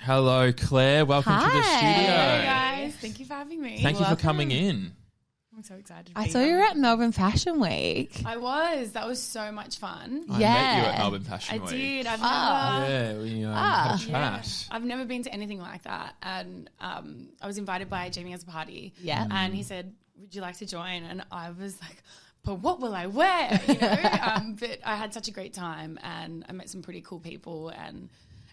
Hello, Claire. Welcome to the studio. Hey guys, thank you for having me. Thank you for coming in. I'm so excited. I saw you were at Melbourne Fashion Week. I was. That was so much fun. I met you at Melbourne Fashion Week. I did. We had a chat. Yeah. I've never been to anything like that, and I was invited by Jamie as a party. Yeah, and he said, "Would you like to join?" And I was like, "But what will I wear?" You know. But I had such a great time, and I met some pretty cool people, and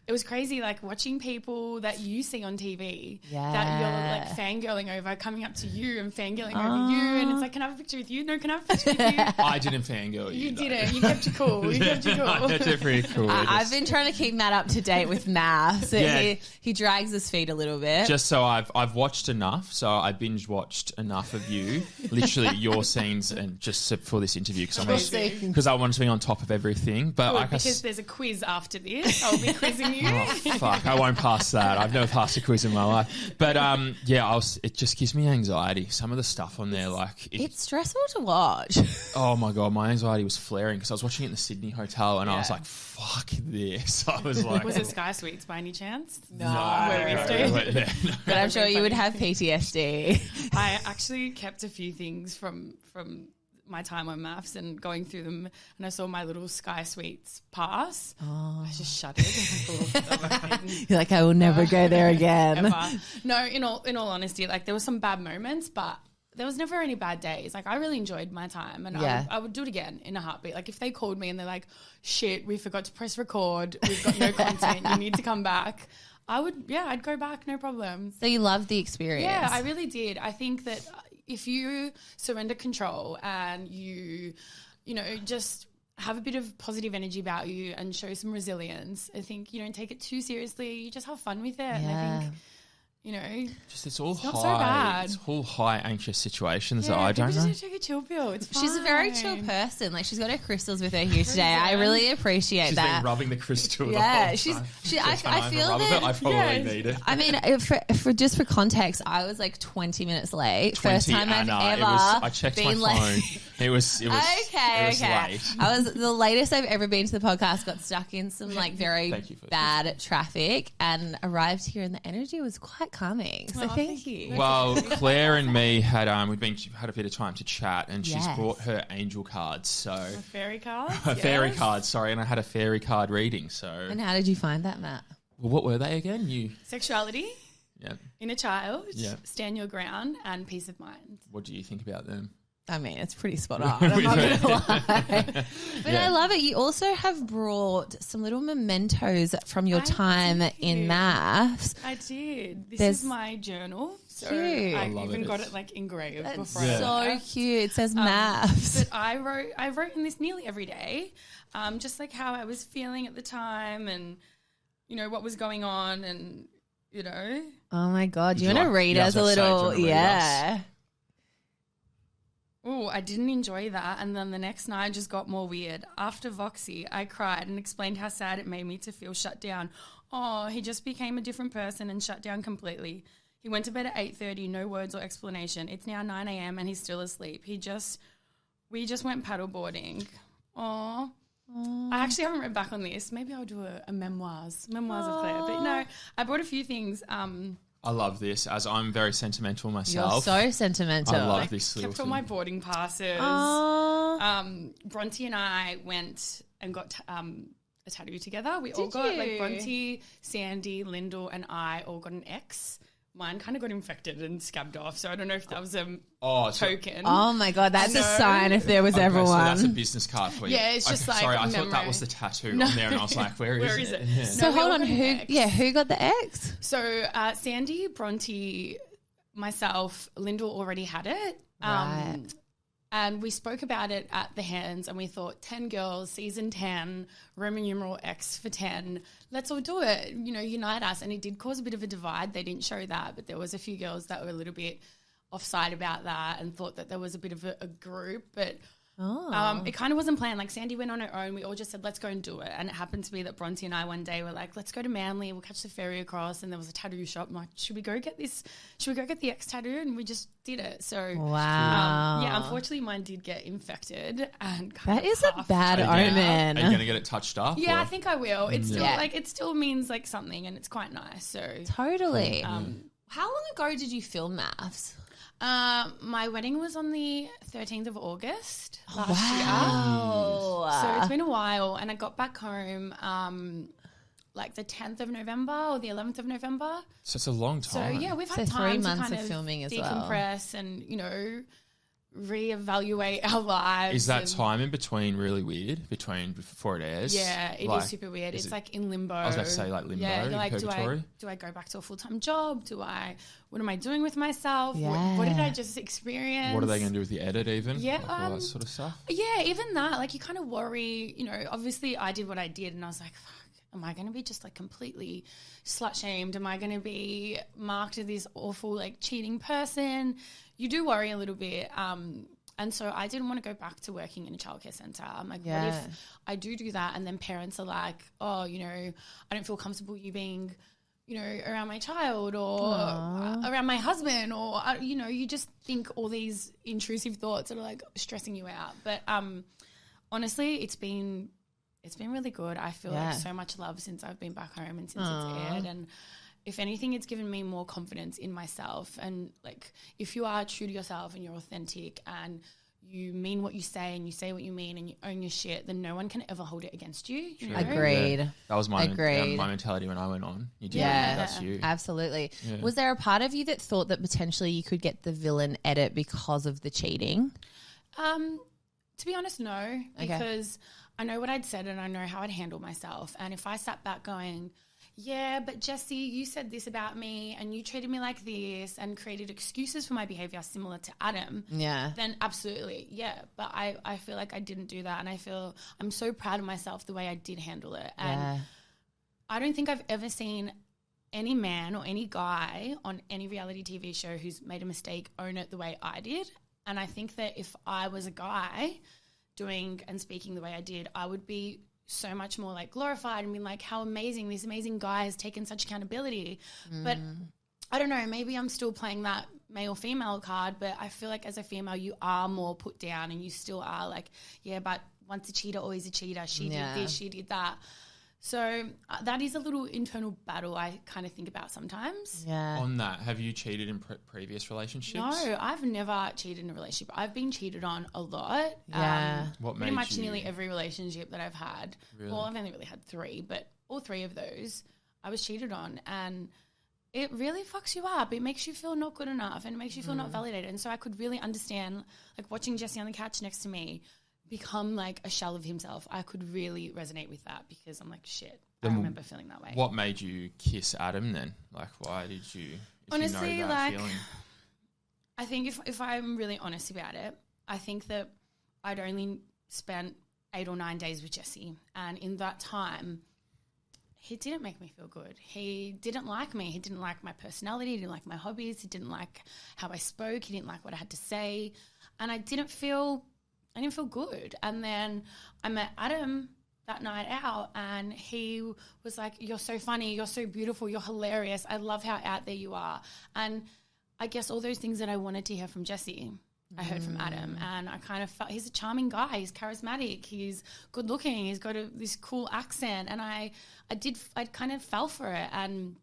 it was crazy, like watching people that you see on TV that you're like fangirling over, coming up to you and fangirling over you. And it's like, can I have a picture with you? No, can I have a picture with you? I didn't fangirl you. You didn't. You kept you cool. You kept you cool. I kept it pretty cool. I've been trying to keep Matt up to date with MAFS. So he drags his feet a little bit. Just so I've watched enough. So I binge watched enough of you, literally your scenes, and just for this interview because I wanted to be on top of everything. But because there's a quiz after this, I'll be quizzing you. Oh, fuck, I won't pass that. I've never passed a quiz in my life. But it just gives me anxiety. Some of the stuff on there, like it's stressful to watch. Oh my God, my anxiety was flaring because I was watching it in the Sydney hotel and I was like, fuck this. I was like, was it Sky Suites by any chance? No. But I'm sure you would have PTSD. I actually kept a few things from my time on MAFS and going through them, and I saw my little Sky Suites pass. I just shuddered. You're like, I will never go there again. Ever. No, in all honesty, like there were some bad moments, but there was never any bad days. Like I really enjoyed my time, and I would do it again in a heartbeat. Like if they called me and they're like, shit, we forgot to press record, we've got no content, you need to come back, I'd go back, no problem. So you loved the experience? Yeah, I really did. I think that if you surrender control and you just have a bit of positive energy about you and show some resilience, I think you don't take it too seriously. You just have fun with it. Yeah. And I think, it's all high. Not so bad. It's all high anxious situations that I don't know. Just take a chill pill. It's fine. She's a very chill person. Like she's got her crystals with her here today. I really appreciate that. She's been rubbing the crystal. Yeah, I feel that I probably need it. I mean, for context, I was like 20 minutes late. First time I've ever I checked been my phone. Late. It was okay. late. I was the latest I've ever been to the podcast. Got stuck in some like very bad traffic and arrived here, and the energy was quite calming. So thank you. Well, Claire and me had had a bit of time to chat, and she's brought her angel cards. So a fairy card, fairy card. Sorry, and I had a fairy card reading. So and how did you find that, Matt? Well, what were they again? Sexuality. Yeah. Inner child. Yeah. Stand your ground and peace of mind. What do you think about them? I mean, it's pretty spot on. I'm not going to lie. But I love it. You also have brought some little mementos from your time in MAFS. I did. This is my journal. So cute. I even got it like engraved before. So cute. It says MAFS. But I wrote in this nearly every day, just like how I was feeling at the time and, what was going on and, Oh, my God. Do you want to read us a little? Yeah. Oh, I didn't enjoy that. And then the next night just got more weird. After Voxy, I cried and explained how sad it made me to feel shut down. Oh, he just became a different person and shut down completely. He went to bed at 8:30, no words or explanation. It's now 9 a.m. and he's still asleep. We just went paddleboarding. Oh, I actually haven't read back on this. Maybe I'll do a memoirs of Claire. But no, I brought a few things. I love this, as I'm very sentimental myself. You're so sentimental. I love this little kept thing. all my boarding passes. Bronte and I went and got a tattoo together. We all got, like Bronte, Sandy, Lyndall and I all got an X. Mine kind of got infected and scabbed off, so I don't know if that was a token. Oh my God, that's a sign if there was ever so one. That's a business card for you. Yeah, it's just sorry, I thought that was the tattoo on there, and I was like, where is it? Yeah. So hold on, who got the X? So Sandy, Bronte, myself, Lyndall already had it. Right. And we spoke about it at the Hands and we thought 10 girls, season 10, Roman numeral X for 10. Let's all do it, unite us. And it did cause a bit of a divide. They didn't show that, but there was a few girls that were a little bit offside about that and thought that there was a bit of a group. But Oh. It kind of wasn't planned. Like Sandy went on her own. We all just said, let's go and do it. And it happened to be that Bronte and I one day were like, let's go to Manly. We'll catch the ferry across. And there was a tattoo shop. I'm like, should we go get this? Should we go get the X tattoo? And we just did it. So wow. yeah, unfortunately mine did get infected. And that is a bad omen. Are you going to get it touched up? Yeah, or? I think I will. It's still like, it still means like something and it's quite nice. So totally. How long ago did you film MAFS? My wedding was on the 13th of August last year. So it's been a while, and I got back home like the 10th of November or the 11th of November. So it's a long time. So yeah, we've had 3 time months to kind of filming as well. decompress and, you know, reevaluate our lives. Is that time in between really weird before it airs? Yeah, it is super weird. It's like in limbo. I was about to say like limbo, yeah, like, purgatory. do I go back to a full-time job? What am I doing with myself? Yeah. What did I just experience? What are they going to do with the edit even? Yeah. Like all that sort of stuff? Yeah, even that. Like you kind of worry, you know, obviously I did what I did and I was like, fuck, am I going to be just like completely slut-shamed? Am I going to be marked as this awful like cheating person? You do worry a little bit. And so I didn't want to go back to working in a childcare centre. I'm like, what if I do that? And then parents are like, oh, you know, I don't feel comfortable you being, you know, around my child or around my husband or, you know, you just think all these intrusive thoughts that are like stressing you out. But honestly, it's been really good. I feel like so much love since I've been back home and since it's aired. And if anything, it's given me more confidence in myself. And like, if you are true to yourself and you're authentic and you mean what you say and you say what you mean and you own your shit, then no one can ever hold it against you. You know? Agreed. Yeah. That was my mentality when I went on. You did. Yeah, that's you. Absolutely. Yeah. Was there a part of you that thought that potentially you could get the villain edit because of the cheating? To be honest, no, because I know what I'd said and I know how I'd handle myself. And if I sat back going, yeah, but Jessie, you said this about me and you treated me like this and created excuses for my behavior similar to Adam, then absolutely, yeah. But I feel like I didn't do that and I feel I'm so proud of myself the way I did handle it. And I don't think I've ever seen any man or any guy on any reality TV show who's made a mistake own it the way I did. And I think that if I was a guy doing and speaking the way I did, I would be so much more like glorified and being like, how amazing, this amazing guy has taken such accountability. But I don't know, maybe I'm still playing that male female card, but I feel like as a female you are more put down and you still are like, yeah, but once a cheater, always a cheater. She did this, she did that. So that is a little internal battle I kind of think about sometimes. Yeah. On that, have you cheated in previous relationships? No, I've never cheated in a relationship. I've been cheated on a lot. Yeah. What pretty made much you? nearly every relationship that I've had. Really? Well, I've only really had 3, but all 3 of those I was cheated on, and it really fucks you up. It makes you feel not good enough and it makes you feel not validated. And so I could really understand, like watching Jesse on the couch next to me become like a shell of himself. I could really resonate with that because I'm like, shit, I remember feeling that way. What made you kiss Adam then? Like, why did you? Honestly, you know that like, feeling? I think if I'm really honest about it, I think that I'd only spent 8 or 9 days with Jesse, and in that time, he didn't make me feel good. He didn't like me. He didn't like my personality. He didn't like my hobbies. He didn't like how I spoke. He didn't like what I had to say, and I didn't feel good. And then I met Adam that night out, and he was like, you're so funny, you're so beautiful, you're hilarious, I love how out there you are. And I guess all those things that I wanted to hear from Jesse, I heard from Adam, and I kind of felt he's a charming guy, he's charismatic, he's good looking, he's got this cool accent, and I kind of fell for it, and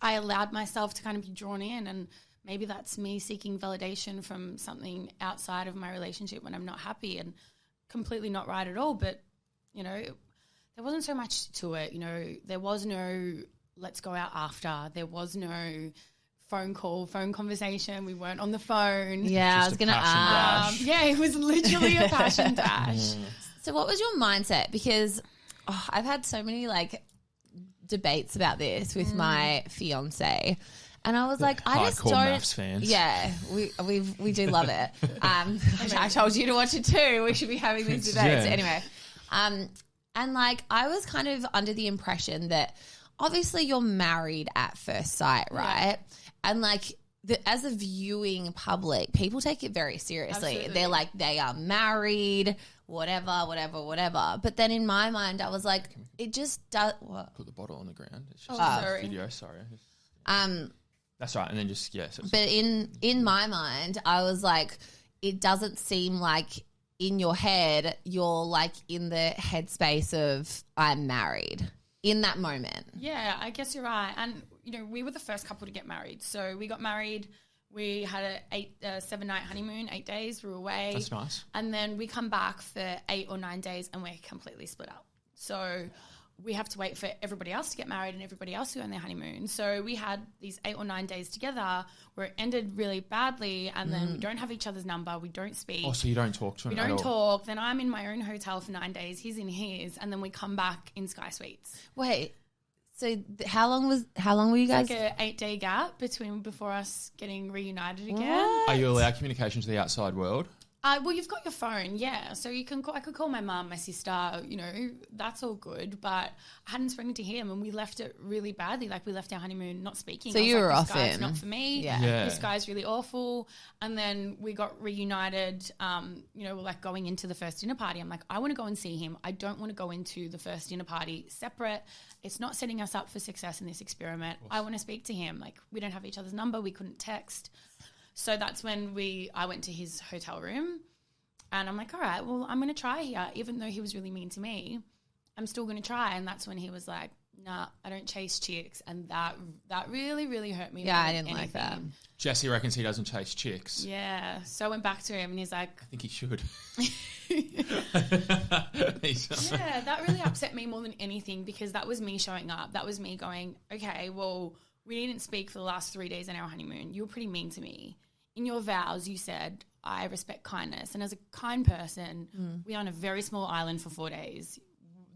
I allowed myself to kind of be drawn in. And maybe that's me seeking validation from something outside of my relationship when I'm not happy, and completely not right at all. But, you know, there wasn't so much to it. You know, there was no let's go out after. There was no phone conversation. We weren't on the phone. Yeah, I was going to ask. Yeah, it was literally a passion dash. So what was your mindset? Because I've had so many like debates about this with my fiance. And I was like, I just don't. MAFS fans. Yeah, we do love it. I told you to watch it too. We should be having these debates anyway. And like I was kind of under the impression that obviously you're married at first sight, right? Yeah. And like as a viewing public, people take it very seriously. Absolutely. They're like, they are married, whatever. But then in my mind, I was like, it just does. What? Put the bottle on the ground. It's just sorry. video. Sorry. That's right. And then just But in my mind, I was like, it doesn't seem like in your head you're like in the headspace of I'm married in that moment. Yeah, I guess you're right. And we were the first couple to get married. So we got married. We had a 7-night honeymoon, 8 days. We were away. That's nice. And then we come back for 8 or 9 days and we're completely split up. So we have to wait for everybody else to get married and everybody else to go on their honeymoon. So we had these 8 or 9 days together where it ended really badly, and then we don't have each other's number. We don't speak. Oh, so you don't talk to him We don't talk. Then I'm in my own hotel for 9 days. He's in his, and then we come back in Sky Suites. Wait, so how long were you guys? Like a 8-day gap before us getting reunited again. What? Are you allowed communication to the outside world? Well, you've got your phone, yeah. So you can I could call my mum, my sister, that's all good. But I hadn't spoken to him, and we left it really badly. Like, we left our honeymoon not speaking. So you were off this guy's him. not for me. Yeah. This guy's really awful. And then we got reunited. We're like going into the first dinner party. I'm like, I want to go and see him. I don't want to go into the first dinner party separate. It's not setting us up for success in this experiment. I want to speak to him. Like, we don't have each other's number. We couldn't text. So that's when I went to his hotel room, and I'm like, all right, well, I'm going to try here. Even though he was really mean to me, I'm still going to try. And that's when he was like, nah, I don't chase chicks. And that really, really hurt me. Yeah, I didn't like that. Jesse reckons he doesn't chase chicks. Yeah. So I went back to him and he's like, I think he should. yeah, that really upset me more than anything, because that was me showing up. That was me going, okay, well, we didn't speak for the last 3 days in our honeymoon. You were pretty mean to me. In your vows, you said, I respect kindness. And as a kind person, we're on a very small island for 4 days.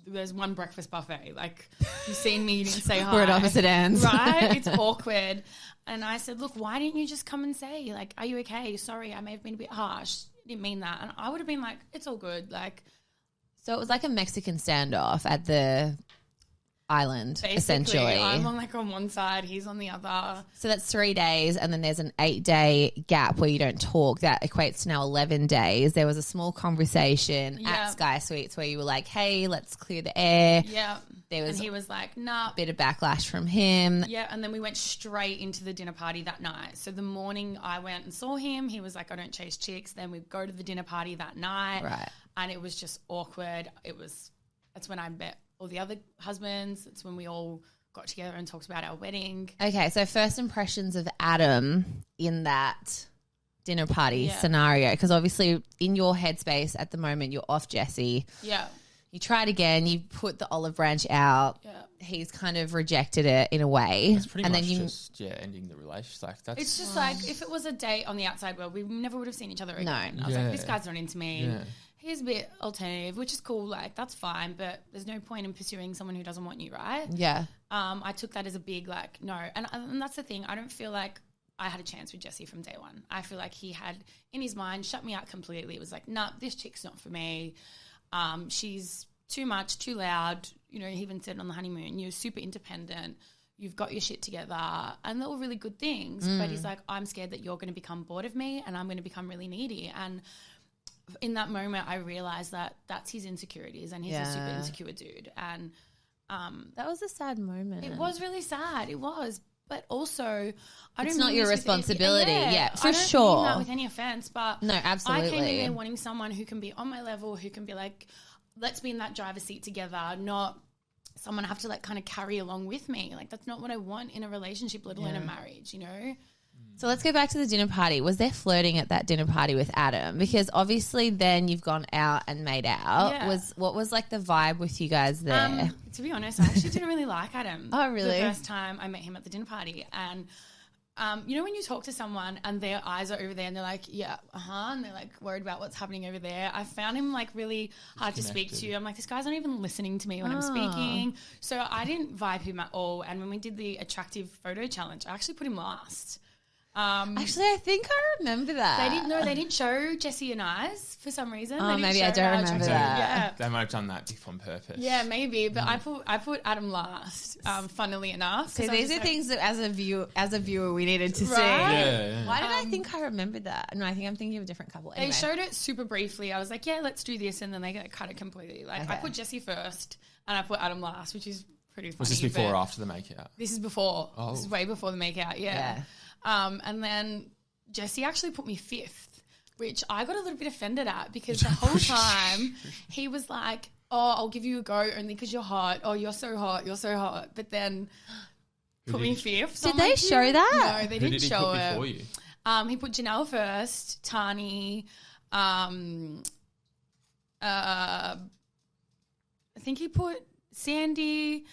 There's one breakfast buffet. Like, you've seen me, you didn't say hi. We're at opposite ends. Right? It's awkward. And I said, look, why didn't you just come and say, like, are you okay? Sorry, I may have been a bit harsh. Didn't mean that. And I would have been like, it's all good. Like, So it was like a Mexican standoff at the island, essentially. I'm on one side, he's on the other. So that's 3 days, and then there's an 8-day gap where you don't talk. That equates to now 11 days. There was a small conversation at Sky Suites where you were like, hey, let's clear the air. Yeah. There was and he was like, nah. a bit of backlash from him. Yeah, and then we went straight into the dinner party that night. So the morning I went and saw him, he was like, I don't chase chicks. Then we'd go to the dinner party that night. Right. And it was just awkward. That's when I met all the other husbands. It's when we all got together and talked about our wedding. Okay, so first impressions of Adam in that dinner party scenario, because obviously in your headspace at the moment, you're off Jesse. Yeah. You tried again, you put the olive branch out. Yeah. He's kind of rejected it in a way. It's pretty much just ending the relationship. Like, that's It's just like, if it was a date on the outside world, we never would have seen each other again. No. I was like, this guy's not into me. Yeah. He's a bit alternative, which is cool. Like, that's fine, but there's no point in pursuing someone who doesn't want you, right? Yeah. I took that as a big, like, no. And that's the thing. I don't feel like I had a chance with Jesse from day one. I feel like he had, in his mind, shut me out completely. It was like, nah, this chick's not for me. She's too much, too loud. He even said on the honeymoon, you're super independent. You've got your shit together. And they're all really good things. But he's like, I'm scared that you're going to become bored of me and I'm going to become really needy. And in that moment, I realized that that's his insecurities, and he's a super insecure dude. And that was a sad moment. it was really sad. It was. But also, I don't It's not mean your this with responsibility. any, For I don't sure. mean that with any offense, but No, absolutely. I came in there wanting someone who can be on my level, who can be like, let's be in that driver's seat together, not someone I have to like kind of carry along with me. Like, that's not what I want in a relationship, let alone a marriage, So let's go back to the dinner party. Was there flirting at that dinner party with Adam? Because obviously then you've gone out and made out. Yeah. What was like the vibe with you guys there? To be honest, I actually didn't really like Adam. Oh, really? The first time I met him at the dinner party. And when you talk to someone and their eyes are over there and they're like, yeah, and they're like worried about what's happening over there. I found him like really hard to speak to. I'm like, this guy's not even listening to me when I'm speaking. So I didn't vibe him at all. And when we did the attractive photo challenge, I actually put him last. Actually, I think I remember that. They didn't show Jessie and I's for some reason. Oh, maybe I don't remember that. Yeah. They might have done that on purpose. Yeah, maybe. But I put Adam last, funnily enough. So these are things that as a viewer we needed to see. Yeah. Why did I think I remembered that? No, I think I'm thinking of a different couple. Anyway. They showed it super briefly. I was like, yeah, let's do this. And then they cut it completely. Like I put Jessie first and I put Adam last, which is pretty funny. Was this before or after the makeout? This is before. Oh. This is way before the makeout, yeah. And then Jessie actually put me fifth, which I got a little bit offended at because the whole time he was like, oh, I'll give you a go only because you're hot. Oh, you're so hot. You're so hot. But then put me fifth. So did they show that? No, they didn't show it. Before you? He put Janelle first, Tani, I think he put Sandy.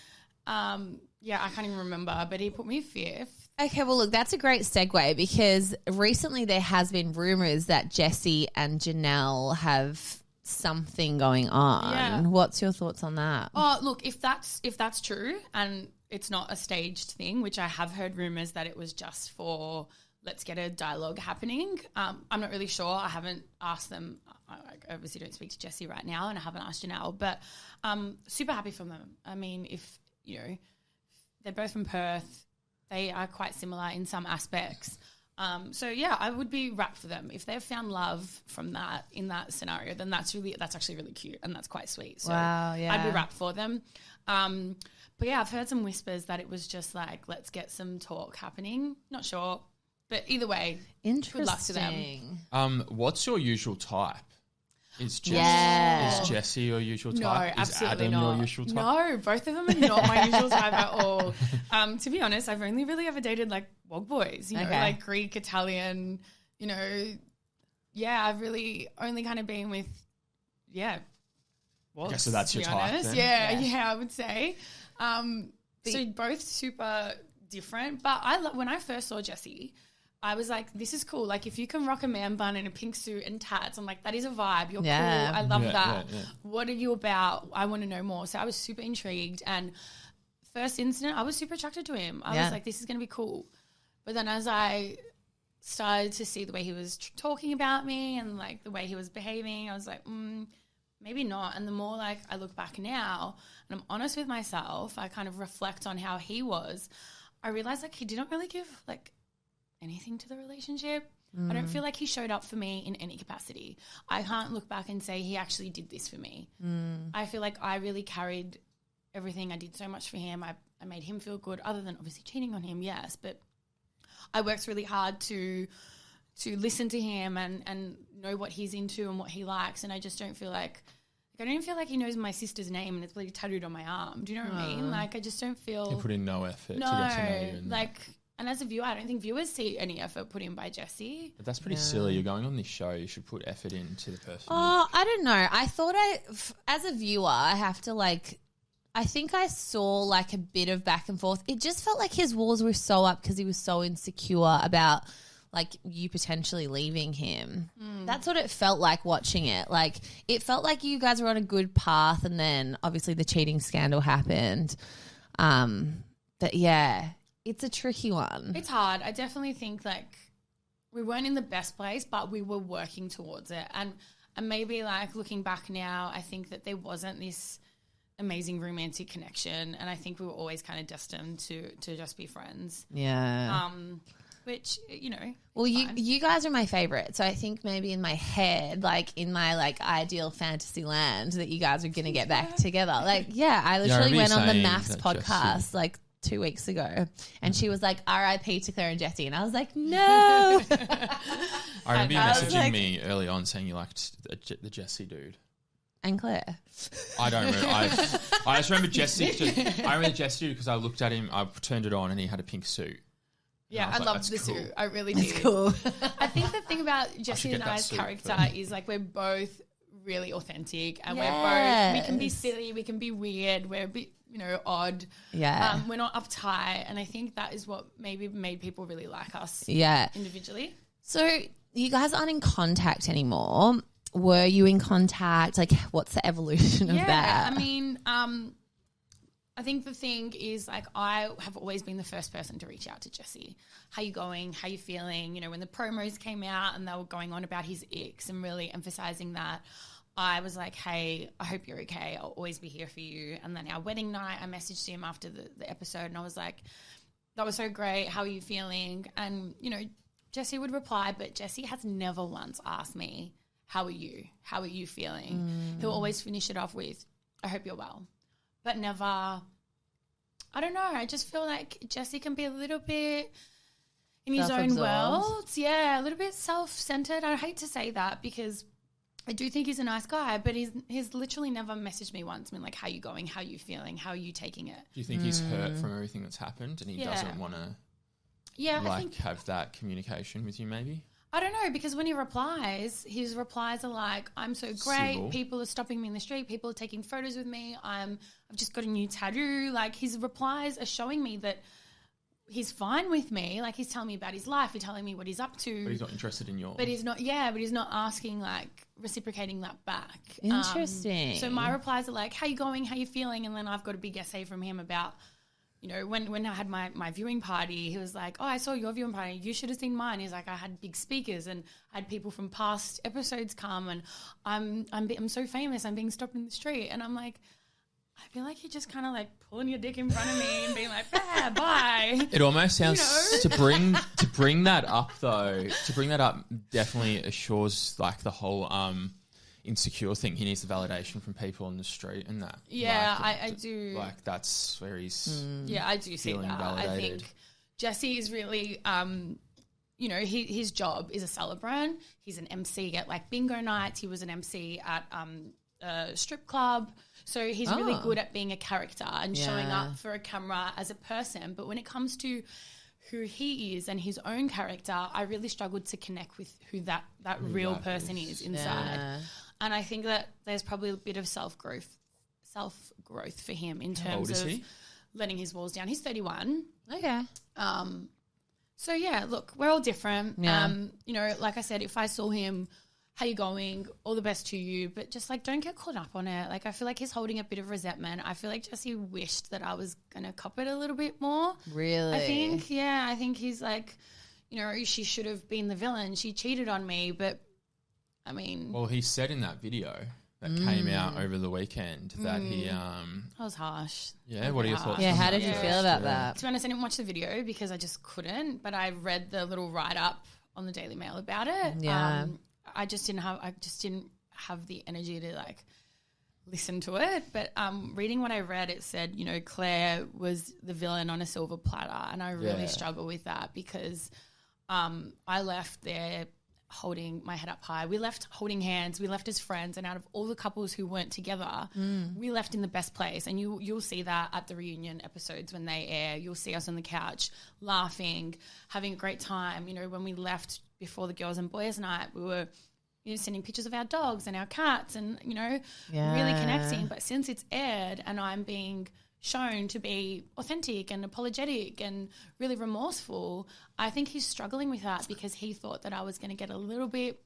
I can't even remember, but he put me fifth. Okay, well, look, that's a great segue because recently there has been rumours that Jessie and Janelle have something going on. Yeah. What's your thoughts on that? Oh, look, if that's true and it's not a staged thing, which I have heard rumours that it was just for let's get a dialogue happening. I'm not really sure. I haven't asked them. I obviously don't speak to Jessie right now and I haven't asked Janelle, but super happy for them. I mean, if, they're both from Perth. They are quite similar in some aspects. I would be rapt for them. If they've found love from that in that scenario, then that's actually really cute and that's quite sweet. So wow, yeah. I'd be rapt for them. But yeah, I've heard some whispers that it was just like, let's get some talk happening. Not sure. But either way, interesting. Good luck to them. What's your usual type? Is Jessie your usual type? No, is absolutely Adam not. your usual type? No, both of them are not my usual type at all. To be honest, I've only really ever dated like wog boys, like Greek, Italian, I've really only kind of been with, wogs. Okay, so that's your type then? Yeah, I would say. So both super different, but when I first saw Jessie, I was like, this is cool. Like, if you can rock a man bun in a pink suit and tats, I'm like, that is a vibe. You're cool. I love that. Yeah. What are you about? I want to know more. So I was super intrigued. And first incident, I was super attracted to him. I was like, this is going to be cool. But then as I started to see the way he was talking about me and, like, the way he was behaving, I was like, maybe not. And the more, like, I look back now and I'm honest with myself, I kind of reflect on how he was, I realized, like, he didn't really give, like, anything to the relationship. I don't feel like he showed up for me in any capacity. I can't look back and say he actually did this for me. I feel like I really carried everything. I did so much for him. I made him feel good, other than obviously cheating on him, yes, but I worked really hard to listen to him and know what he's into and what he likes, and I just don't feel like I don't even feel like he knows my sister's name and it's really tattooed on my arm. Do you know what I mean? Like, I just don't feel... You put in no effort to get to know you. And as a viewer, I don't think viewers see any effort put in by Jessie. But that's pretty silly. You're going on this show. You should put effort into the person. Oh, I don't know. I thought as a viewer, I have to I think I saw like a bit of back and forth. It just felt like his walls were so up because he was so insecure about like you potentially leaving him. That's what it felt like watching it. Like, it felt like you guys were on a good path and then obviously the cheating scandal happened. But yeah... It's a tricky one. It's hard. I definitely think like we weren't in the best place, but we were working towards it. And maybe like looking back now, I think that there wasn't this amazing romantic connection. And I think we were always kind of destined to just be friends. Yeah. Which, Well, you guys are my favorite. So I think maybe in my head, like in my like ideal fantasy land that you guys are going to get back together. Like, I literally went on the MAFS podcast like 2 weeks ago and she was like, RIP to Claire and Jessie, and I was like, no. I remember you messaging me early on saying you liked the Jessie dude and Claire. I don't remember. I just remember Jessie. I remember Jessie dude because I looked at him, I turned it on and he had a pink suit. Yeah, I loved the suit. I really did. That's cool. I think the thing about Jessie and I's character is like we're both really authentic and we can be silly, we can be weird, we're a bit odd. Yeah. We're not uptight. And I think that is what maybe made people really like us individually. So you guys aren't in contact anymore. Were you in contact? Like, what's the evolution of that? I mean, I think the thing is, like, I have always been the first person to reach out to Jesse. How you going? How you feeling? You know, when the promos came out and they were going on about his ex and really emphasizing that, I was like, hey, I hope you're okay. I'll always be here for you. And then our wedding night, I messaged him after the episode and I was like, that was so great. How are you feeling? And, you know, Jesse would reply, but Jesse has never once asked me, how are you? How are you feeling? He'll always finish it off with, I hope you're well. But never, I don't know. I just feel like Jesse can be a little bit in his own world. Yeah, a little bit self-centered. I hate to say that because I do think he's a nice guy, but he's literally never messaged me once. Been like, how you going? How you feeling? How are you taking it? Do you think he's hurt from everything that's happened and he doesn't want to I think have that communication with you maybe? I don't know, because when he replies, his replies are like, I'm so great. Civil. People are stopping me in the street. People are taking photos with me. I've just got a new tattoo. Like, his replies are showing me that he's fine with me. Like, he's telling me about his life. He's telling me what he's up to. But he's not interested in yours. But he's not asking, like, reciprocating that back. Interesting. So my replies are like, how you going? How you feeling? And then I've got a big essay from him about, you know, when I had my viewing party, he was like, oh, I saw your viewing party. You should have seen mine. He's like, I had big speakers and I had people from past episodes come and I'm so famous. I'm being stopped in the street. And I'm like, I feel like you're just kind of like pulling your dick in front of me and being like, bye. It almost sounds, to bring that up though, definitely assures like the whole insecure thing. He needs the validation from people on the street and that. Yeah, like, I do. Like, that's where he's yeah, I do see that. validated. I think Jesse is really, you know, his job is a celebrant. He's an MC at like bingo nights. He was an MC at a strip club. So he's really good at being a character and showing up for a camera as a person. But when it comes to who he is and his own character, I really struggled to connect with who that real person is inside. Yeah. And I think that there's probably a bit of self-growth for him in terms of letting his walls down. He's 31. Okay. So, yeah, look, we're all different. Yeah. You know, like I said, if I saw him, how you going? All the best to you. But just, like, don't get caught up on it. Like, I feel like he's holding a bit of resentment. I feel like Jesse wished that I was going to cop it a little bit more. Really? I think he's like, you know, she should have been the villain. She cheated on me, but I mean... Well, he said in that video that came out over the weekend that he... That was harsh. Yeah, what are your thoughts? Yeah, how did you feel about that? To be honest, I didn't watch the video because I just couldn't, but I read the little write-up on the Daily Mail about it. Yeah. I just didn't have the energy to, like, listen to it. But reading what I read, it said, you know, Claire was the villain on a silver platter, and I really struggle with that because I left there holding my head up high. We left holding hands. We left as friends. And out of all the couples who weren't together, we left in the best place. And you'll see that at the reunion episodes when they air. You'll see us on the couch laughing, having a great time. You know, when we left before the girls and boys night, we were, you know, sending pictures of our dogs and our cats and, you know, really connecting. But since it's aired and I'm being shown to be authentic and apologetic and really remorseful, I think he's struggling with that because he thought that I was going to get a little bit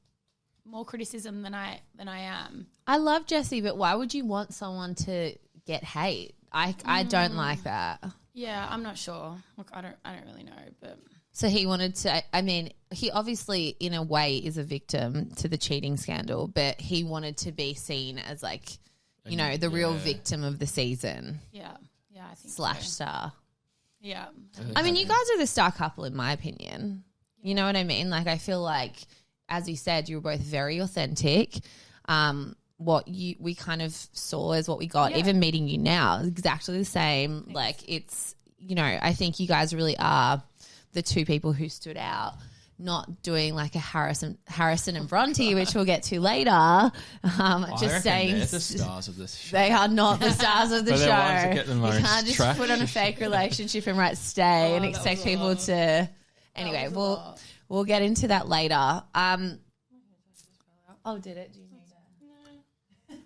more criticism than I am. I love Jesse, but why would you want someone to get hate? I don't like that. Yeah, I'm not sure. Look, I don't really know, but so he wanted to, I mean, he obviously in a way is a victim to the cheating scandal, but he wanted to be seen as like, you know, the real victim of the season. Yeah, I think / star. Yeah. I mean, you guys are the star couple in my opinion. You know what I mean? Like, I feel like, as you said, you were both very authentic. What we kind of saw is what we got. Yeah. Even meeting you now, exactly the same. Thanks. Like, it's, you know, I think you guys really are the two people who stood out. Not doing like a Harrison and Bronte, which we'll get to later. Just saying, they're the stars of this show. They are not the stars of the but show. They're ones that get the most you can't just put on a fake relationship and write stay and expect people to. Anyway, we'll get into that later. Oh, did it? Do you need that?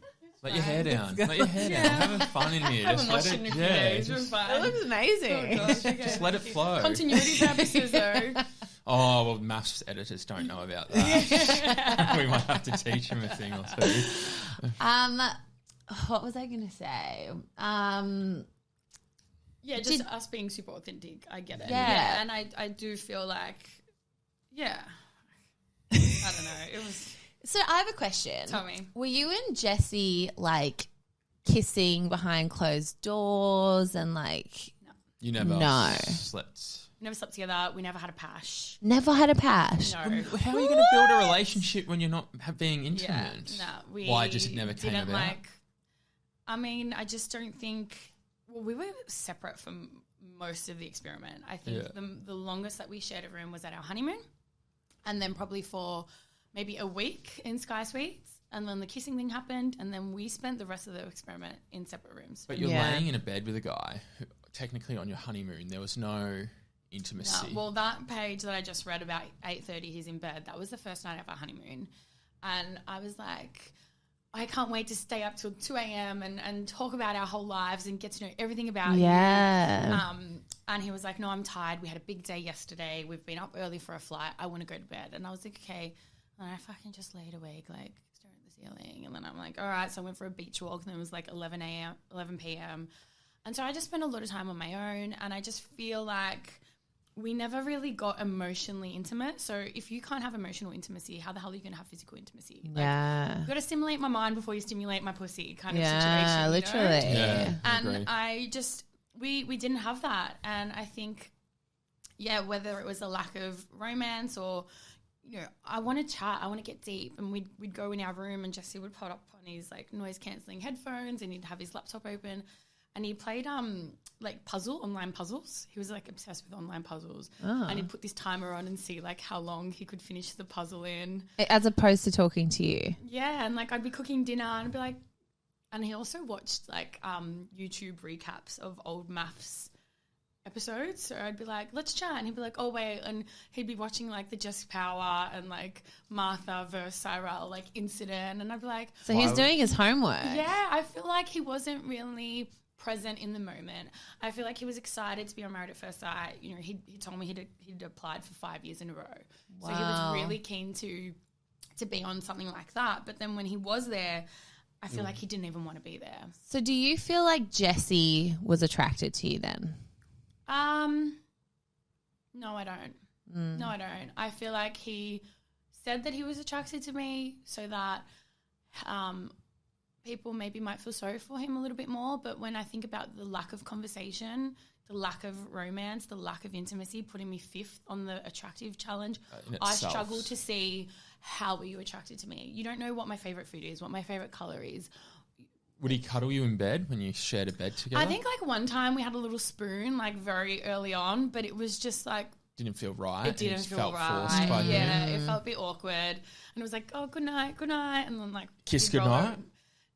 Let your hair down. Let your hair down. Having fun in here. Just let it. It looks amazing. Oh gosh, okay. Just let it flow. Continuity purposes, though. Oh, well, MAFS editors don't know about that. We might have to teach them a thing or two. What was I going to say? Yeah, just us being super authentic. I get it. Yeah. And I do feel like, I don't know. It was. So I have a question. Tell me. Were you and Jessie like kissing behind closed doors and like? You never slept. Never slept together. We never had a pash. Never had a pash. No. How are you going to build a relationship when you're not being intimate? Yeah, no. Why just it never came about? I mean, I just don't think. Well, we were separate from most of the experiment. I think the longest that we shared a room was at our honeymoon, and then probably for maybe a week in Sky Suites, and then the kissing thing happened, and then we spent the rest of the experiment in separate rooms. But you're laying in a bed with a guy who, technically on your honeymoon, there was no intimacy. No, well, that page that I just read about 8:30, he's in bed. That was the first night of our honeymoon, and I was like, I can't wait to stay up till 2 a.m. and talk about our whole lives and get to know everything about you. And he was like, no, I'm tired. We had a big day yesterday. We've been up early for a flight. I want to go to bed. And I was like, okay. And I fucking just laid awake, like staring at the ceiling. And then I'm like, all right. So I went for a beach walk, and it was like 11 p.m. And so I just spent a lot of time on my own. And I just feel like we never really got emotionally intimate. So if you can't have emotional intimacy, how the hell are you going to have physical intimacy? Like, you've got to stimulate my mind before you stimulate my pussy kind of situation. Yeah, literally. Yeah, and I just, we didn't have that. And I think, whether it was a lack of romance or, I want to chat, I want to get deep. And we'd go in our room, and Jesse would put up on his like noise cancelling headphones, and he'd have his laptop open. And he played like online puzzles. He was like obsessed with online puzzles. And he'd put this timer on and see like how long he could finish the puzzle in. As opposed to talking to you. Yeah, and like I'd be cooking dinner and I'd be like, and he also watched like YouTube recaps of old MAFS episodes. So I'd be like, let's chat. And he'd be like, oh wait. And he'd be watching like the Just Power and like Martha versus Cyril like incident. And I'd be like, so he's doing his homework. Yeah, I feel like he wasn't really present in the moment. I feel like he was excited to be on Married at First Sight. He told me he'd applied for 5 years in a row. Wow. So he was really keen to be on something like that. But then when he was there, I feel like he didn't even want to be there. So do you feel like Jesse was attracted to you then? No, I don't. No, I don't. I feel like he said that he was attracted to me so that people maybe might feel sorry for him a little bit more. But when I think about the lack of conversation, the lack of romance, the lack of intimacy, putting me fifth on the attractive challenge, I struggle to see how were you attracted to me. You don't know what my favourite food is, what my favourite colour is. Would he cuddle you in bed when you shared a bed together? I think like one time we had a little spoon like very early on, but it was just like, didn't feel right. It didn't feel felt right. Forced by him. It felt a bit awkward. And it was like, oh, good night. And then like... Kiss goodnight?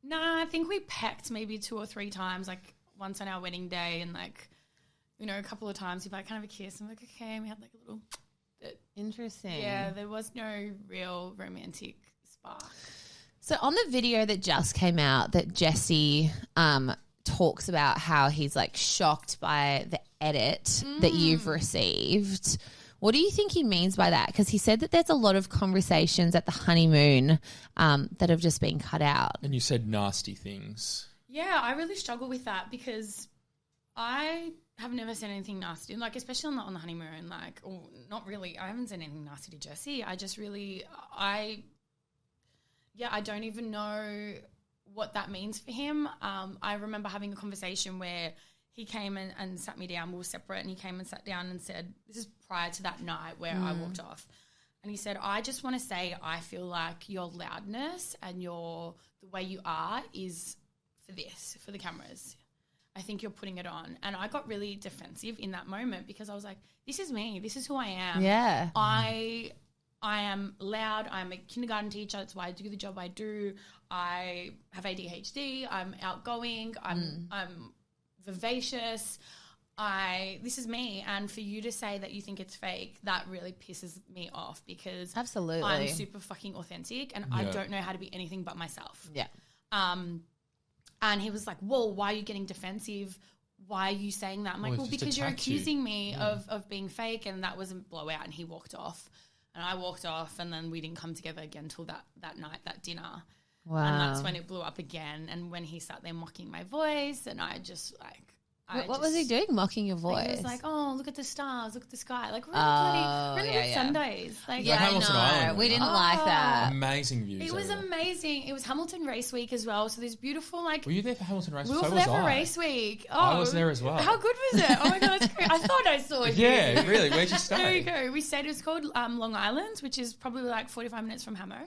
No, I think we pecked maybe 2 or 3 times, like once on our wedding day and like, a couple of times he'd be like, kind of a kiss. I'm like, okay. And we had like a little bit. Interesting. Yeah, there was no real romantic spark. So on the video that just came out that Jesse talks about how he's like shocked by the edit that you've received. What do you think he means by that? Because he said that there's a lot of conversations at the honeymoon that have just been cut out. And you said nasty things. Yeah, I really struggle with that because I have never said anything nasty, like especially on the honeymoon, like, or not really. I haven't said anything nasty to Jesse. I just really, I don't even know what that means for him. I remember having a conversation where he came and sat me down. We were separate, and he came and sat down and said, this is prior to that night where I walked off. And he said, I just want to say I feel like your loudness and the way you are is for the cameras. I think you're putting it on. And I got really defensive in that moment because I was like, this is me. This is who I am. Yeah. I am loud. I'm a kindergarten teacher. That's why I do the job I do. I have ADHD. I'm outgoing. I'm vivacious. This is me. And for you to say that you think it's fake, that really pisses me off because absolutely I'm super fucking authentic and I don't know how to be anything but myself. Yeah. And he was like, whoa, why are you getting defensive? Why are you saying that? I'm like, well, because you're accusing me of being fake, and that was a blowout. And he walked off. And I walked off, and then we didn't come together again till that night, that dinner. Wow. And that's when it blew up again. And when he sat there mocking my voice, and I just like, What was he doing? Mocking your voice? Like, he was like, oh, look at the stars, look at the sky. Like, we're in Sundays. Like, yeah, Hamilton Island, we didn't like that. Amazing views. It was amazing. It was Hamilton Race Week as well. So there's beautiful, like... Were you there for Hamilton Race We Week? were there for Race Week. Oh, I was there as well. How good was it? Oh my God, that's great. I thought I saw it. Yeah, really. Where'd you stay? There you go. We stayed, it was called Long Island, which is probably like 45 minutes from Hamo.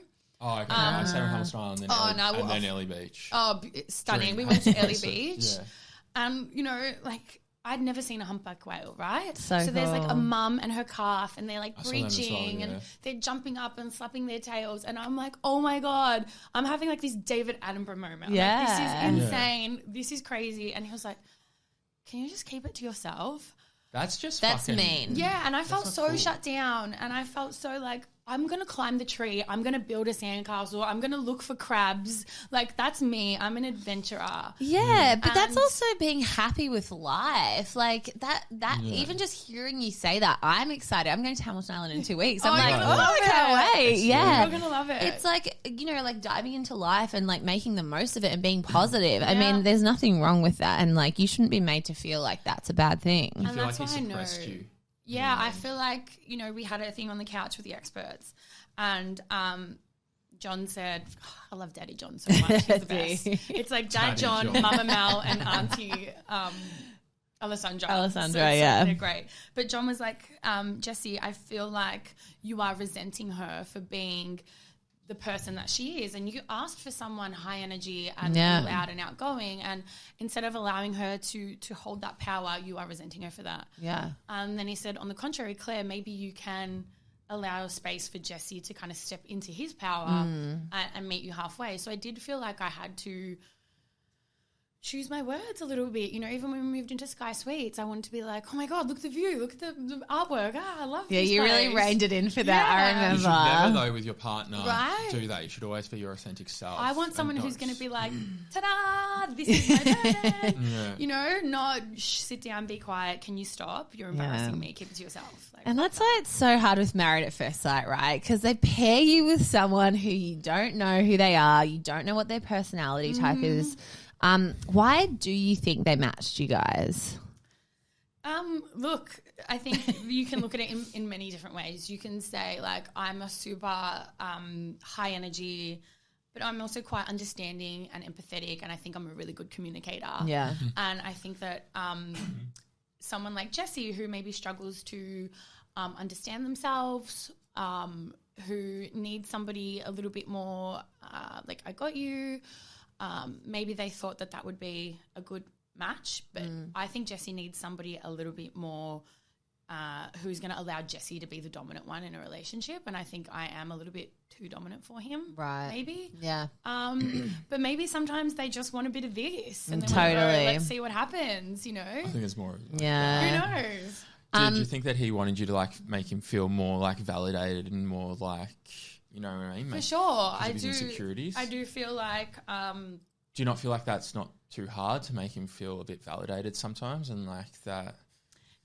Oh, okay. I stayed on Hamilton Island and then Ellie Beach. Oh, stunning. We went to Ellie Beach. Yeah. And, you know, like... I'd never seen a humpback whale, right? So there's like a mum and her calf and they're like breaching well, and they're jumping up and slapping their tails. And I'm like, oh my God, I'm having like this David Attenborough moment. Yeah. Like, this is insane. Yeah. This is crazy. And he was like, can you just keep it to yourself? That's fucking mean. Yeah, and I felt so cool. shut down and I felt so like, I'm going to climb the tree. I'm going to build a sandcastle. I'm going to look for crabs. Like, that's me. I'm an adventurer. Yeah, but that's also being happy with life. Like, that even just hearing you say that, I'm excited. I'm going to Hamilton Island in 2 weeks. I'm like, I can't wait. Yeah. You're going to love it. It's like, you know, like diving into life and like making the most of it and being positive. I mean, there's nothing wrong with that. And like, you shouldn't be made to feel like that's a bad thing. You and feel that's like he why suppressed you. Yeah, I feel like, you know, we had a thing on the couch with the experts and John said, I love Daddy John so much. He's the best. It's like Dad John, Mama Mel and Auntie Alessandra. They're great. But John was like, Jessie, I feel like you are resenting her for being the person that she is, and you asked for someone high energy and loud and outgoing, and instead of allowing her to hold that power, you are resenting her for that. Yeah. And then he said, on the contrary, Claire, maybe you can allow space for Jesse to kind of step into his power and meet you halfway. So I did feel like I had to choose my words a little bit. You know, even when we moved into Sky Suites, I wanted to be like, oh my God, look at the view, look at the artwork. I love this you place. really reined it in for that, I remember. You should never, though, with your partner, do that. You should always be your authentic self. I want someone who's going to be like, ta-da, this is my person. You know, not sit down, be quiet, can you stop? You're embarrassing me, keep it to yourself. Like, and that's why it's so hard with Married at First Sight, right? Because they pair you with someone who you don't know who they are, you don't know what their personality type is. Why do you think they matched you guys? Look, I think you can look at it in many different ways. You can say, like, I'm a super high energy, but I'm also quite understanding and empathetic, and I think I'm a really good communicator. Yeah. And I think that someone like Jessie, who maybe struggles to understand themselves, who needs somebody a little bit more like, I got you, maybe they thought that would be a good match, but I think Jessie needs somebody a little bit more who's going to allow Jessie to be the dominant one in a relationship, and I think I am a little bit too dominant for him. Right. Maybe. Yeah. But maybe sometimes they just want a bit of this, and then let's see what happens, you know? I think it's more. Who knows? Do you think that he wanted you to like make him feel more like validated and more like, you know what I mean? For sure. I do. Insecurities? I do feel like... do you not feel like that's not too hard to make him feel a bit validated sometimes and like that?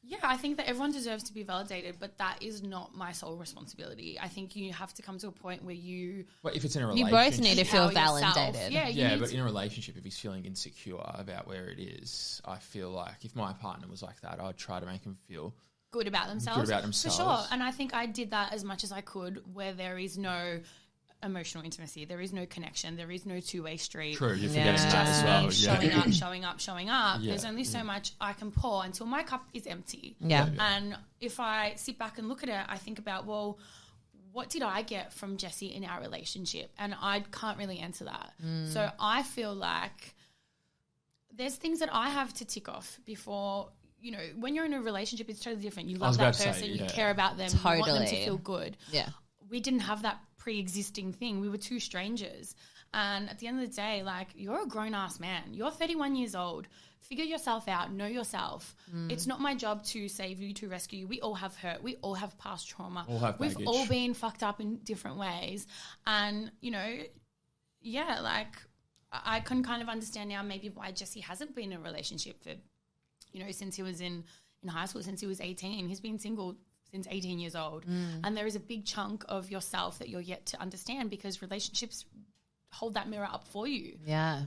Yeah, I think that everyone deserves to be validated, but that is not my sole responsibility. I think you have to come to a point where you... Well, if it's in a relationship... You both need to feel validated. Yeah, but in a relationship, if he's feeling insecure about where it is, I feel like if my partner was like that, I'd try to make him feel... Good about themselves. For sure. And I think I did that as much as I could where there is no emotional intimacy. There is no connection. There is no two-way street. True, you're forgetting that as well. Showing up. Yeah. There's only so much I can pour until my cup is empty. Yeah. And if I sit back and look at it, I think about, well, what did I get from Jessie in our relationship? And I can't really answer that. So I feel like there's things that I have to tick off before... You know, when you're in a relationship, it's totally different. You love that person, you care about them, you want them to feel good. Yeah. We didn't have that pre-existing thing. We were two strangers. And at the end of the day, like, you're a grown-ass man. You're 31 years old. Figure yourself out. Know yourself. It's not my job to save you, to rescue you. We all have hurt. We all have past trauma. We've all been fucked up in different ways. And, you know, yeah, like, I can kind of understand now maybe why Jessie hasn't been in a relationship for... You know, since he was in high school, since he was 18, he's been single since 18 years old. And there is a big chunk of yourself that you're yet to understand because relationships hold that mirror up for you. Yeah.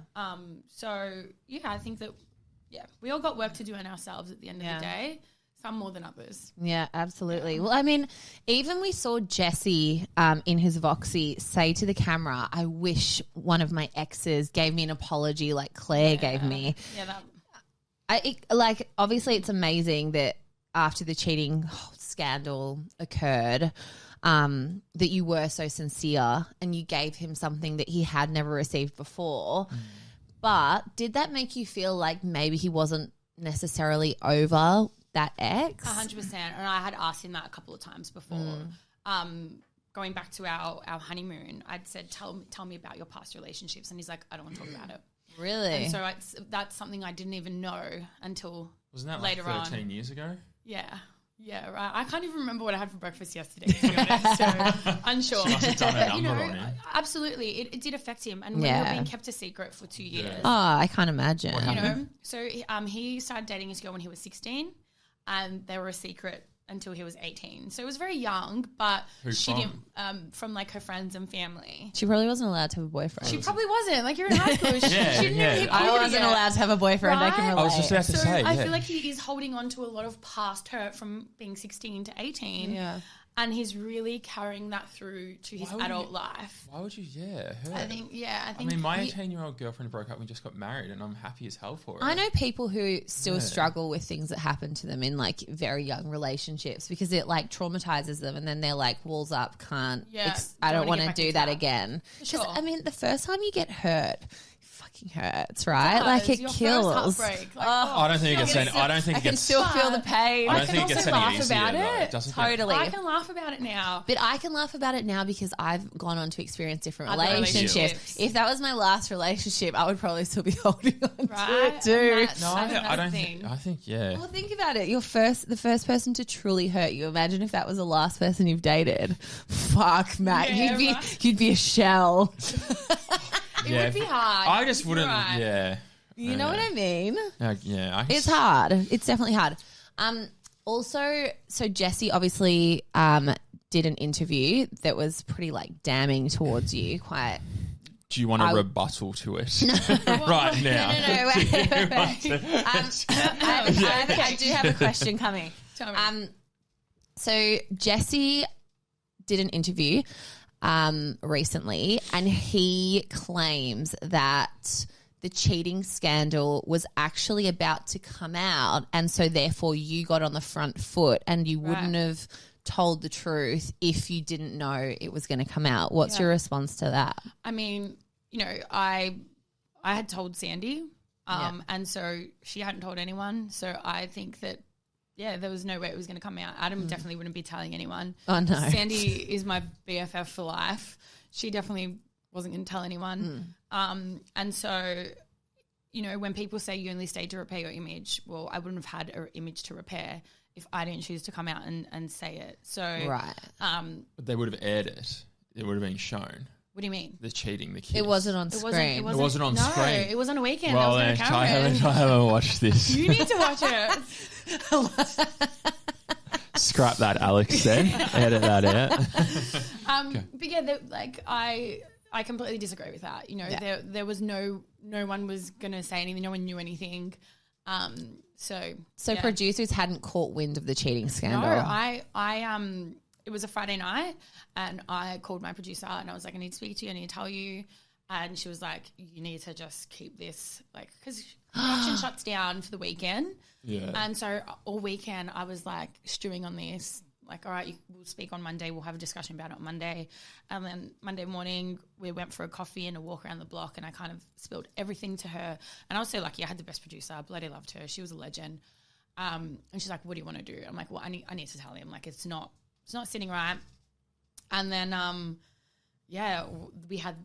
So, yeah, I think that, we all got work to do on ourselves at the end of the day. Some more than others. Yeah, absolutely. Well, I mean, even we saw Jesse in his Voxy say to the camera, I wish one of my exes gave me an apology like Claire gave me. Yeah, obviously it's amazing that after the cheating scandal occurred, that you were so sincere and you gave him something that he had never received before. But did that make you feel like maybe he wasn't necessarily over that ex? 100%. And I had asked him that a couple of times before. Going back to our honeymoon, I'd said, tell me about your past relationships. And he's like, I don't want to talk about it. Really? And so that's something I didn't even know until Wasn't that later like 13 years ago? Yeah. Yeah, right. I can't even remember what I had for breakfast yesterday, to be honest. So unsure. She must have done a number on him. Absolutely. It did affect him. And we were being kept a secret for 2 years. Oh, I can't imagine. You know, so he started dating his girl when he was 16 and they were a secret until he was 18. So it was very young, but didn't from like her friends and family. She probably wasn't allowed to have a boyfriend. She probably wasn't. Like, you're in high school. She didn't even hit I puberty wasn't yet. allowed to have a boyfriend. Right? I can relate. I was just about to say, I feel like he is holding on to a lot of past hurt from being 16 to 18. Yeah. And he's really carrying that through to his adult life. Why would you, her? I think. I mean, my 18-year-old girlfriend broke up and just got married and I'm happy as hell for it. I know people who still struggle with things that happen to them in like very young relationships because it like traumatizes them and then they're like walls up, I don't want to do that again. Because I mean, the first time you get hurt, fucking hurts, right? Like it kills. Like, I don't think it gets any. I don't think I it can gets. still feel the pain. I don't think it gets any easier. about though. it. Doesn't Totally. I can laugh about it now. But I can laugh about it now because I've gone on to experience different Other relationships. If that was my last relationship, I would probably still be holding on to it too. I don't think. I think Well, think about it. The first person to truly hurt you. Imagine if that was the last person you've dated. Fuck, Matt. Yeah, you'd be a shell. It would be hard. I just wouldn't. Right. Yeah. You know what I mean? It's hard. It's definitely hard. Also, so Jessie obviously did an interview that was pretty like damning towards you. Quite. Do you want a rebuttal to it right now? No. Wait. I do have a question coming. Tell me. So Jessie did an interview recently, and he claims that the cheating scandal was actually about to come out, and so therefore you got on the front foot and you wouldn't have told the truth if you didn't know it was going to come out. What's your response to that? I mean, you know, I had told Sandy, and so she hadn't told anyone. So I think that, there was no way it was going to come out. Adam definitely wouldn't be telling anyone. Oh, no. Sandy is my BFF for life. She definitely wasn't going to tell anyone. And so, you know, when people say you only stayed to repair your image, well, I wouldn't have had an image to repair if I didn't choose to come out and say it. So, But they would have aired it. It would have been shown. What do you mean? The cheating, the kiss. It wasn't on screen. It wasn't on screen. No, it was on a weekend. Well, I haven't watched this. You need to watch it. Scrap that, Alex, then. Edit that out. But yeah, I completely disagree with that. You know, there was no one was going to say anything. No one knew anything. So producers hadn't caught wind of the cheating scandal. No, it was a Friday night and I called my producer and I was like, I need to speak to you. I need to tell you. And she was like, you need to just keep this, like, because production shuts down for the weekend. Yeah. And so all weekend I was like stewing on this, like, all right, we'll speak on Monday. We'll have a discussion about it on Monday. And then Monday morning we went for a coffee and a walk around the block and I kind of spilled everything to her. And I was so lucky. I had the best producer. I bloody loved her. She was a legend. And she's like, what do you want to do? I'm like, well, I need to tell him. Like, it's not sitting right. And then, we had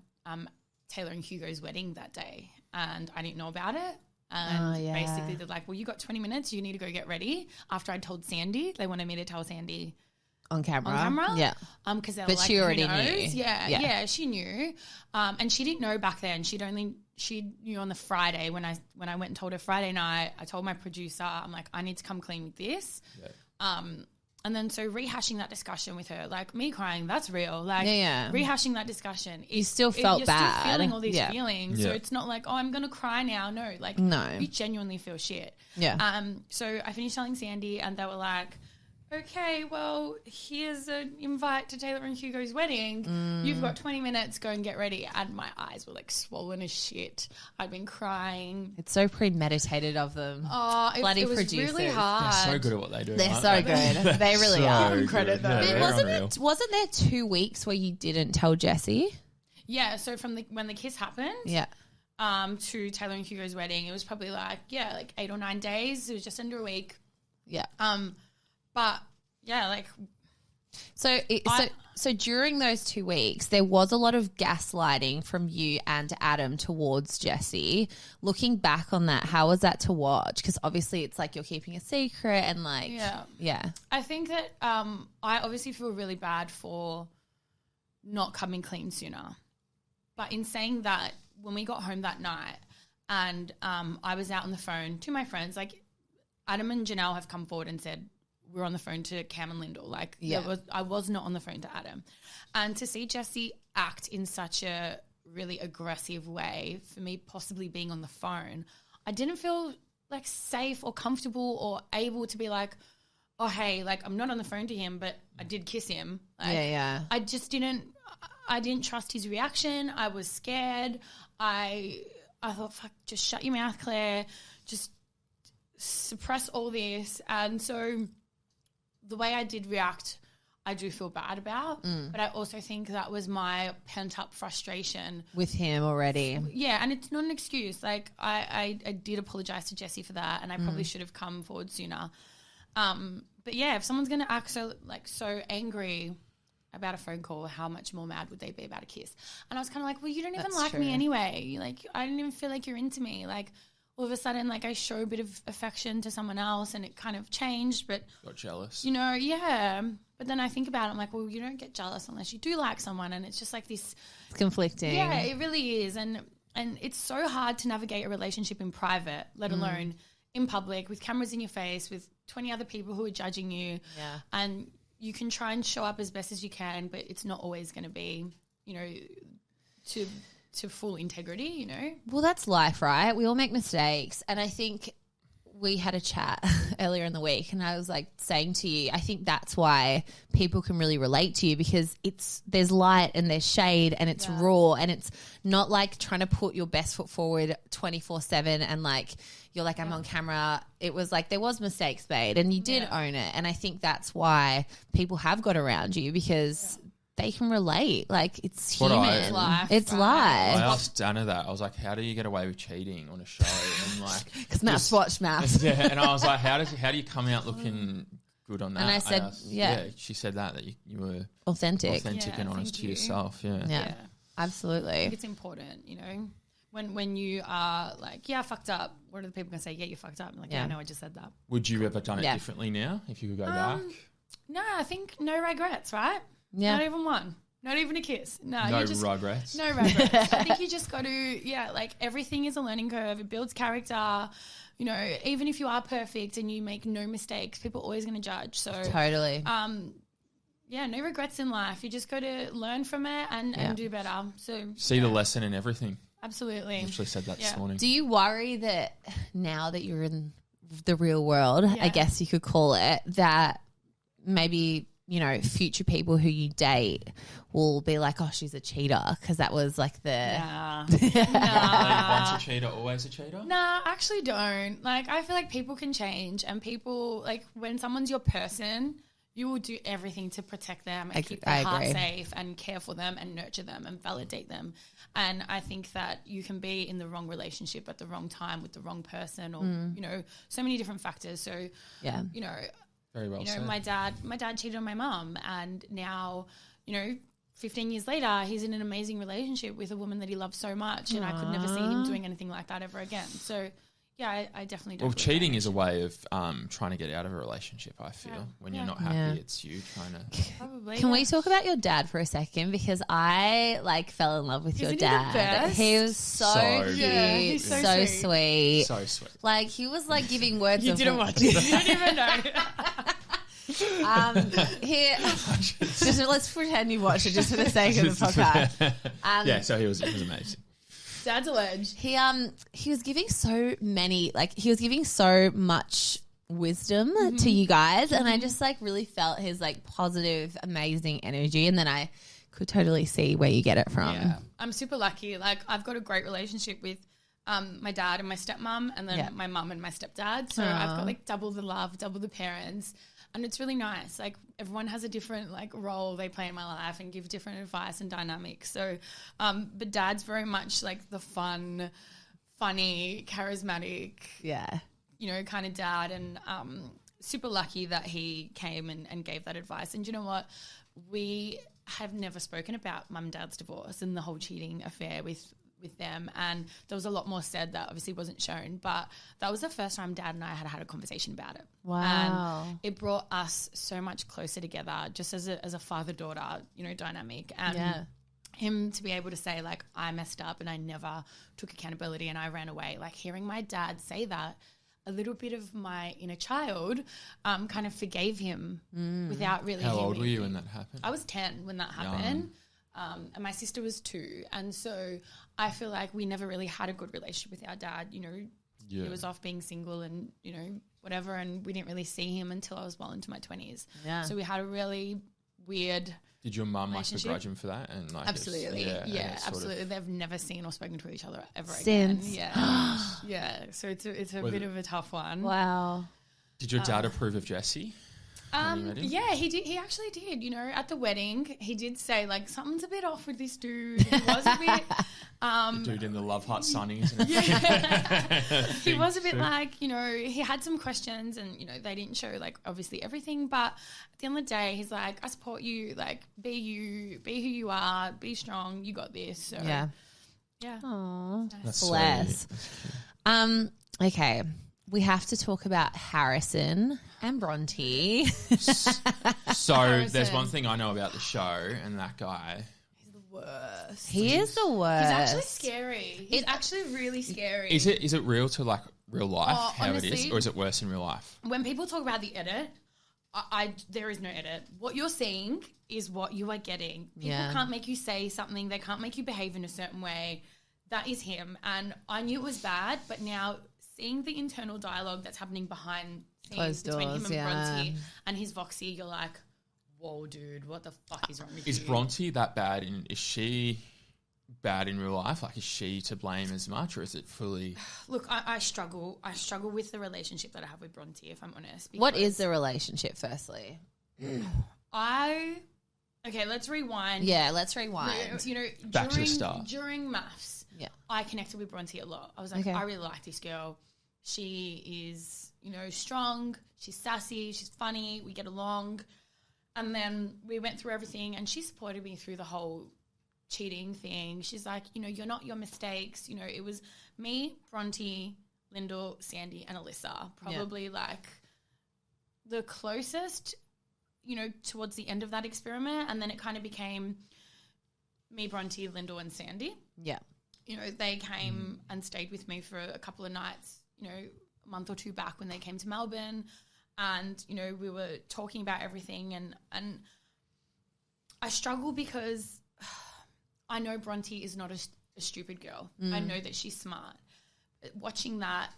Taylor and Hugo's wedding that day and I didn't know about it. And basically they're like, well, you got 20 minutes. You need to go get ready. After I told Sandy, they wanted me to tell Sandy on camera. Yeah. Because they were like, she already knew. Yeah, she knew. And she didn't know back then. She knew on the Friday when I went and told her Friday night, I told my producer, I'm like, I need to come clean with this. Yeah. And then so rehashing that discussion with her, like me crying, that's real. Like rehashing that discussion. You still felt bad. You're still feeling all these feelings. Yeah. So it's not like, oh, I'm going to cry now. No, like you genuinely feel shit. Yeah. So I finished telling Sandy and they were like, okay, well, here's an invite to Taylor and Hugo's wedding. You've got 20 minutes, go and get ready. And my eyes were like swollen as shit. I'd been crying. It's so premeditated of them. Oh, bloody it was producers. really hard. They're so good at what they do. They're aren't so they? good. They really are. Good. Credit them. Yeah, Wasn't there 2 weeks where you didn't tell Jessie? Yeah, so from when the kiss happened to Taylor and Hugo's wedding, it was probably like 8 or 9 days. It was just under a week. Yeah. But yeah, like So during those 2 weeks, there was a lot of gaslighting from you and Adam towards Jessie. Looking back on that, how was that to watch? Because obviously it's like you're keeping a secret and like yeah. I think that I obviously feel really bad for not coming clean sooner. But in saying that, when we got home that night and I was out on the phone to my friends, like Adam and Janelle have come forward and said, we're on the phone to Cam and Lyndall. Like I was not on the phone to Adam. And to see Jessie act in such a really aggressive way for me possibly being on the phone, I didn't feel like safe or comfortable or able to be like, oh, hey, like I'm not on the phone to him, but I did kiss him. Like, I just didn't trust his reaction. I was scared. I thought, fuck, just shut your mouth, Claire. Just suppress all this. And so the way I did react, I do feel bad about, but I also think that was my pent-up frustration. With him already. Yeah, and it's not an excuse. Like, I did apologise to Jessie for that, and I probably should have come forward sooner. But, yeah, if someone's going to act so angry about a phone call, how much more mad would they be about a kiss? And I was kind of like, well, you don't even like me anyway. Like, I didn't even feel like you're into me. Like, all of a sudden, like, I show a bit of affection to someone else and it kind of changed, but... Got jealous. You know, yeah. But then I think about it, I'm like, well, you don't get jealous unless you do like someone, and it's just like this... It's conflicting. Yeah, it really is. And it's so hard to navigate a relationship in private, let alone in public, with cameras in your face, with 20 other people who are judging you. Yeah. And you can try and show up as best as you can, but it's not always going to be, you know, to full integrity, you know? Well, that's life, right? We all make mistakes. And I think we had a chat earlier in the week and I was like saying to you, I think that's why people can really relate to you, because there's light and there's shade and it's raw, and it's not like trying to put your best foot forward 24/7 and like you're like, I'm on camera. It was like there was mistakes made and you did own it. And I think that's why people have got around you, because they can relate. Like, it's human. It's life. It's life. I asked Dana that. I was like, how do you get away with cheating on a show? And like, because MAFS watched MAFS. Yeah, and I was like, how do you come out looking good on that? And I said, she said that you were authentic and honest to yourself. Yeah. Absolutely. I think it's important, you know, when you are like, I fucked up. What are the people going to say? Yeah, you fucked up. I'm like, I know, I just said that. Would you ever done it differently now if you could go back? No, I think no regrets, right? Yeah. Not even one. Not even a kiss. No regrets. No regrets. I think you just got to, like, everything is a learning curve. It builds character. You know, even if you are perfect and you make no mistakes, people are always going to judge. So totally. No regrets in life. You just got to learn from it and do better. So see the lesson in everything. Absolutely. I actually said that this morning. Do you worry that now that you're in the real world, I guess you could call it, that maybe, you know, future people who you date will be like, oh, she's a cheater, because that was like the... Nah. Once a cheater, always a cheater? Nah, I actually don't. Like, I feel like people can change, and people, like, when someone's your person, you will do everything to protect them and keep their heart safe and care for them and nurture them and validate them. And I think that you can be in the wrong relationship at the wrong time with the wrong person, or, you know, so many different factors. So, you know... Very well said. My dad cheated on my mum, and now, you know, 15 years later, he's in an amazing relationship with a woman that he loves so much, and I could never see him doing anything like that ever again. So, yeah, I definitely don't. Well, cheating is a way of trying to get out of a relationship, I feel. When you're not happy, it's you trying to... Probably. Can we talk about your dad for a second? Because I, like, fell in love with your dad. He the best? He was so cute. Yeah, he's so sweet. So sweet. Like, he was, like, giving words You of... didn't watch it. You didn't even know. Here, just let's pretend you watched it just for the sake of the podcast. Yeah, so it was amazing. Dad's a ledge. He was giving so many, like he was giving so much wisdom to you guys, and I just like really felt his like positive, amazing energy, and then I could totally see where you get it from. Yeah, I'm super lucky. Like I've got a great relationship with my dad and my stepmom, and then my mum and my stepdad. So I've got like double the love, double the parents, and it's really nice. Like everyone has a different like role they play in my life and give different advice and dynamics. So, but Dad's very much like the fun, funny, charismatic, kind of dad, and super lucky that he came and gave that advice. And you know what? We have never spoken about mum and dad's divorce and the whole cheating affair with them, and there was a lot more said that obviously wasn't shown, but that was the first time Dad and I had a conversation about it. Wow. And it brought us so much closer together just as a father-daughter, dynamic. And him to be able to say, like, I messed up and I never took accountability and I ran away, like hearing my dad say that, a little bit of my inner child kind of forgave him without really. How old were you when that happened? I was 10 when that happened. And my sister was 2. And so I feel like we never really had a good relationship with our dad. He was off being single and, whatever. And we didn't really see him until I was well into my 20s. Yeah. So we had a really weird. Did your mum like begrudge him for that? And like absolutely. Absolutely. They've never seen or spoken to each other ever Since. Again. Yeah. Yeah. So it's a bit of a tough one. Wow. Did your dad approve of Jessie? Yeah, he did. He actually did. At the wedding, he did say like something's a bit off with this dude. He was a bit. The dude in the Love Heart Sunnies. He was a bit like he had some questions, and they didn't show like obviously everything. But at the end of the day, he's like, I support you. Like, be you, be who you are, be strong. You got this. So yeah. Aww, that's bless. Okay. We have to talk about Harrison and Bronte. So there's one thing I know about the show, and that guy. He's the worst. He is the worst. He's actually scary. He's actually really scary. Is it real to like real life how honestly, it is, or is it worse in real life? When people talk about the edit, there is no edit. What you're seeing is what you are getting. People can't make you say something. They can't make you behave in a certain way. That is him. And I knew it was bad, but now seeing the internal dialogue that's happening behind scenes between him and Bronte and his Voxy, you're like, whoa, dude, what the fuck is wrong with you? Is Bronte that bad? Is she bad in real life? Like, is she to blame as much, or is it fully... Look, I struggle. I struggle with the relationship that I have with Bronte, if I'm honest. What is the relationship, firstly? Okay, let's rewind. Yeah, let's rewind. Back to the start. During MAFS, I connected with Bronte a lot. I was like, I really like this girl. She is, strong. She's sassy. She's funny. We get along. And then we went through everything, and she supported me through the whole cheating thing. She's like, you're not your mistakes. It was me, Bronte, Lyndall, Sandy, and Alyssa. Probably like the closest, towards the end of that experiment. And then it kind of became me, Bronte, Lyndall, and Sandy. Yeah. They came and stayed with me for a couple of nights, a month or 2 back when they came to Melbourne. And, we were talking about everything. And I struggle because I know Bronte is not a stupid girl. I know that she's smart. But watching that,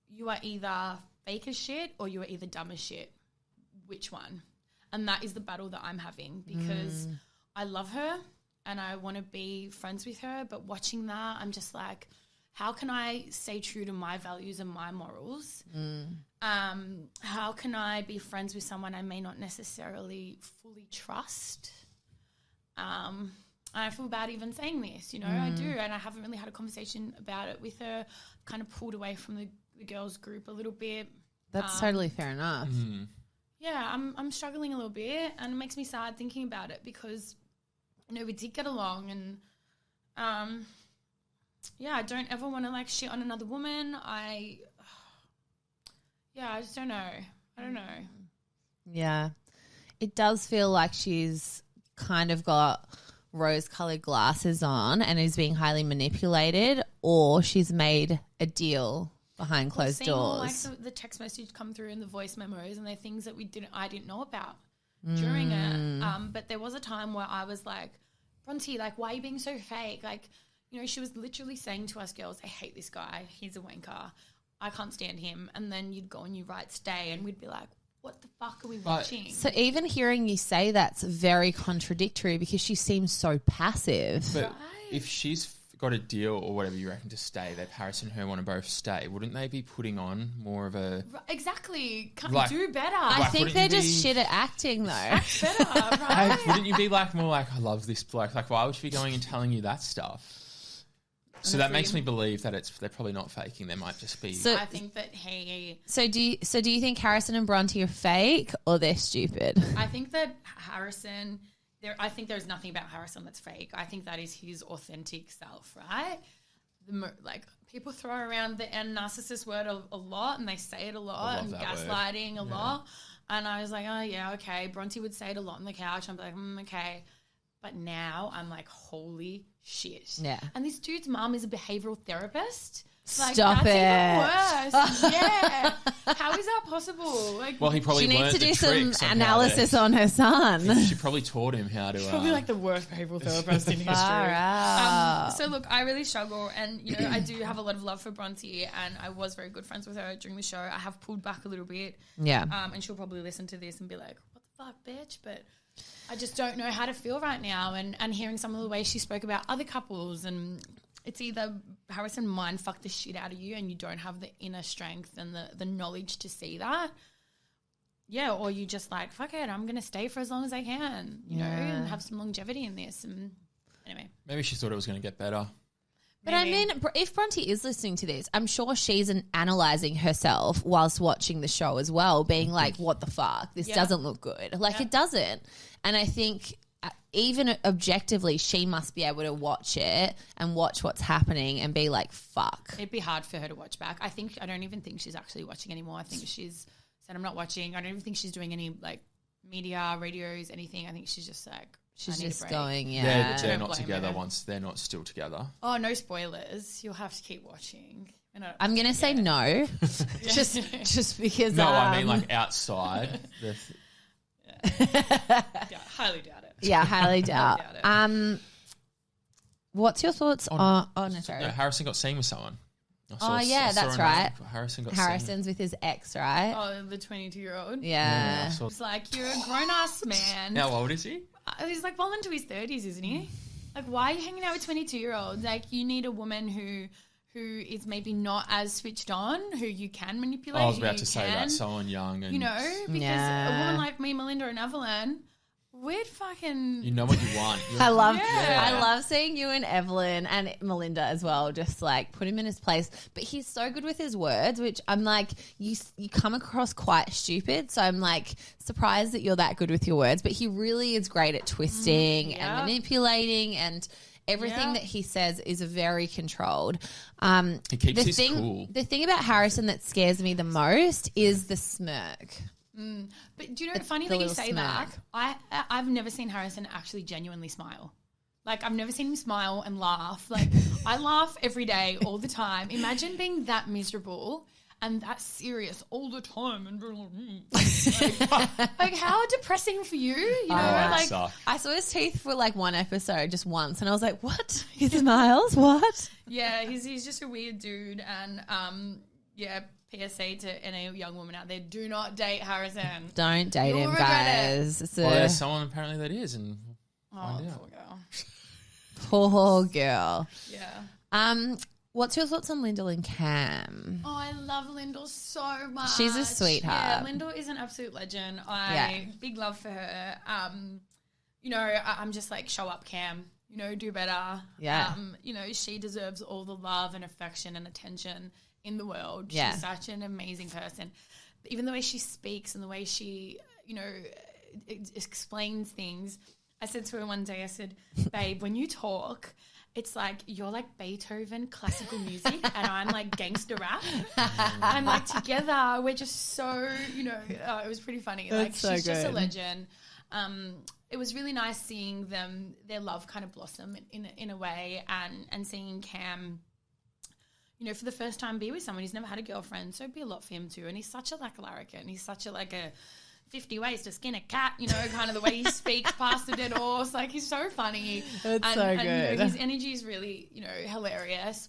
you are either fake as shit or you are either dumb as shit. Which one? And that is the battle that I'm having, because I love her and I want to be friends with her. But watching that, I'm just like, how can I stay true to my values and my morals? How can I be friends with someone I may not necessarily fully trust? I feel bad even saying this, I do. And I haven't really had a conversation about it with her. Kind of pulled away from the girls group a little bit. That's totally fair enough. Yeah, I'm struggling a little bit, and it makes me sad thinking about it because, we did get along, and I don't ever want to like shit on another woman. I just don't know. I don't know. Yeah. It does feel like she's kind of got rose-colored glasses on and is being highly manipulated, or she's made a deal behind closed seeing all, doors. like the text message come through and the voice memos, and they're things that I didn't know about during it. But there was a time where I was like, Bronte, like, why are you being so fake? Like, you know, she was literally saying to us girls, I hate this guy. He's a wanker. I can't stand him. And then you'd go and you write stay, and we'd be like, what the fuck are we watching? So even hearing you say that's very contradictory because she seems so passive. But if she's got a deal or whatever you reckon to stay, that Paris and her want to both stay, wouldn't they be putting on more of a... Exactly. Like, do better. I think they're just shit at acting, though. Act better, right? Wouldn't you be like more like, I love this bloke? Like, why would she be going and telling you that stuff? So that makes me believe that they're probably not faking. They might just be... I think that he... So do you think Harrison and Bronte are fake or they're stupid? I think that Harrison... I think there's nothing about Harrison that's fake. I think that is his authentic self, right? Like, people throw around the narcissist word a lot, and they say it a lot, and gaslighting a lot. And I was like, oh, yeah, okay. Bronte would say it a lot on the couch. I'm like, okay. But now I'm like, holy shit. Yeah. And this dude's mum is a behavioral therapist. Like, Stop that's even worse. Yeah. How is that possible? Like, well, he probably She needs to do some some analysis on her son. She probably taught him how to... probably like the worst behavioral therapist in history. So look, I really struggle, and you know, I do have a lot of love for Bronte, and I was very good friends with her during the show. I have pulled back a little bit. Yeah. And she'll probably listen to this and be like, what the fuck, bitch? But I just don't know how to feel right now, and hearing some of the ways she spoke about other couples, and it's either Harrison mind fuck the shit out of you and you don't have the inner strength and the knowledge to see that. Yeah, or you just like, fuck it, I'm going to stay for as long as I can, you know, and have some longevity in this. And anyway. Maybe she thought it was going to get better. But I mean, if Bronte is listening to this, I'm sure she's analysing herself whilst watching the show as well, being like, what the fuck? This doesn't look good. Like, it doesn't. And I think even objectively, she must be able to watch it and watch what's happening and be like, fuck. It'd be hard for her to watch back. I don't even think she's actually watching anymore. I think she's said, I'm not watching. I don't even think she's doing any like media, radios, anything. I think she's just like, she's I need just a break. going, They're not together once they're not still together. Oh, no spoilers. You'll have to keep watching. I'm going to say no, just because. No, I mean like outside. Highly doubt it. Yeah, highly doubt. What's your thoughts on? Oh no, sorry. No, Harrison got seen with someone. That's right. Harrison's with his ex, right? Oh, the 22-year-old. Yeah. It's like, you're a grown-ass man. How old is he? He's like well into his 30s, isn't he? Like, why are you hanging out with 22-year-olds? Like, you need a woman who is maybe not as switched on, who you can manipulate. I was about to say that, someone young. And you know, because a woman like me, Melinda and Evelyn, we'd fucking... You know what you want. I love seeing you and Evelyn and Melinda as well, just like put him in his place. But he's so good with his words, which I'm like, you come across quite stupid. So I'm like surprised that you're that good with your words. But he really is great at twisting and manipulating, and everything that he says is very controlled. He keeps his cool. The thing about Harrison that scares me the most is the smirk. But do you know, funny that you say that, I've never seen Harrison actually genuinely smile. Like, I've never seen him smile and laugh. Like, I laugh every day, all the time. Imagine being that miserable and that serious all the time and being like how depressing for you, you know? Like, I saw his teeth for like one episode just once, and I was like, what? He smiles? What? Yeah, he's just a weird dude, and PSA to any young woman out there, do not date Harrison. Don't date him, guys. There's someone apparently that is, and poor girl. Poor girl. Yeah. What's your thoughts on Lyndall and Cam? Oh, I love Lyndall so much. She's a sweetheart. Yeah, Lyndall is an absolute legend. Big love for her. You know, I'm just like, show up, Cam. You know, do better. Yeah. You know, she deserves all the love and affection and attention in the world. Yeah. She's such an amazing person. Even the way she speaks and the way she, you know, explains things. I said to her one day, I said, babe, when you talk, it's like you're like Beethoven classical music and I'm like gangster rap. And like together we're just so, you know, it was pretty funny. Like she's just a legend. It was really nice seeing their love kind of blossom in a way, and seeing Cam, you know, for the first time be with someone. He's never had a girlfriend, so it'd be a lot for him too. And he's such a larrikin. He's such a 50 ways to skin a cat, you know, kind of the way he speaks past the dead horse. Like, he's so funny. That's so good. And, you know, his energy is really, you know, hilarious.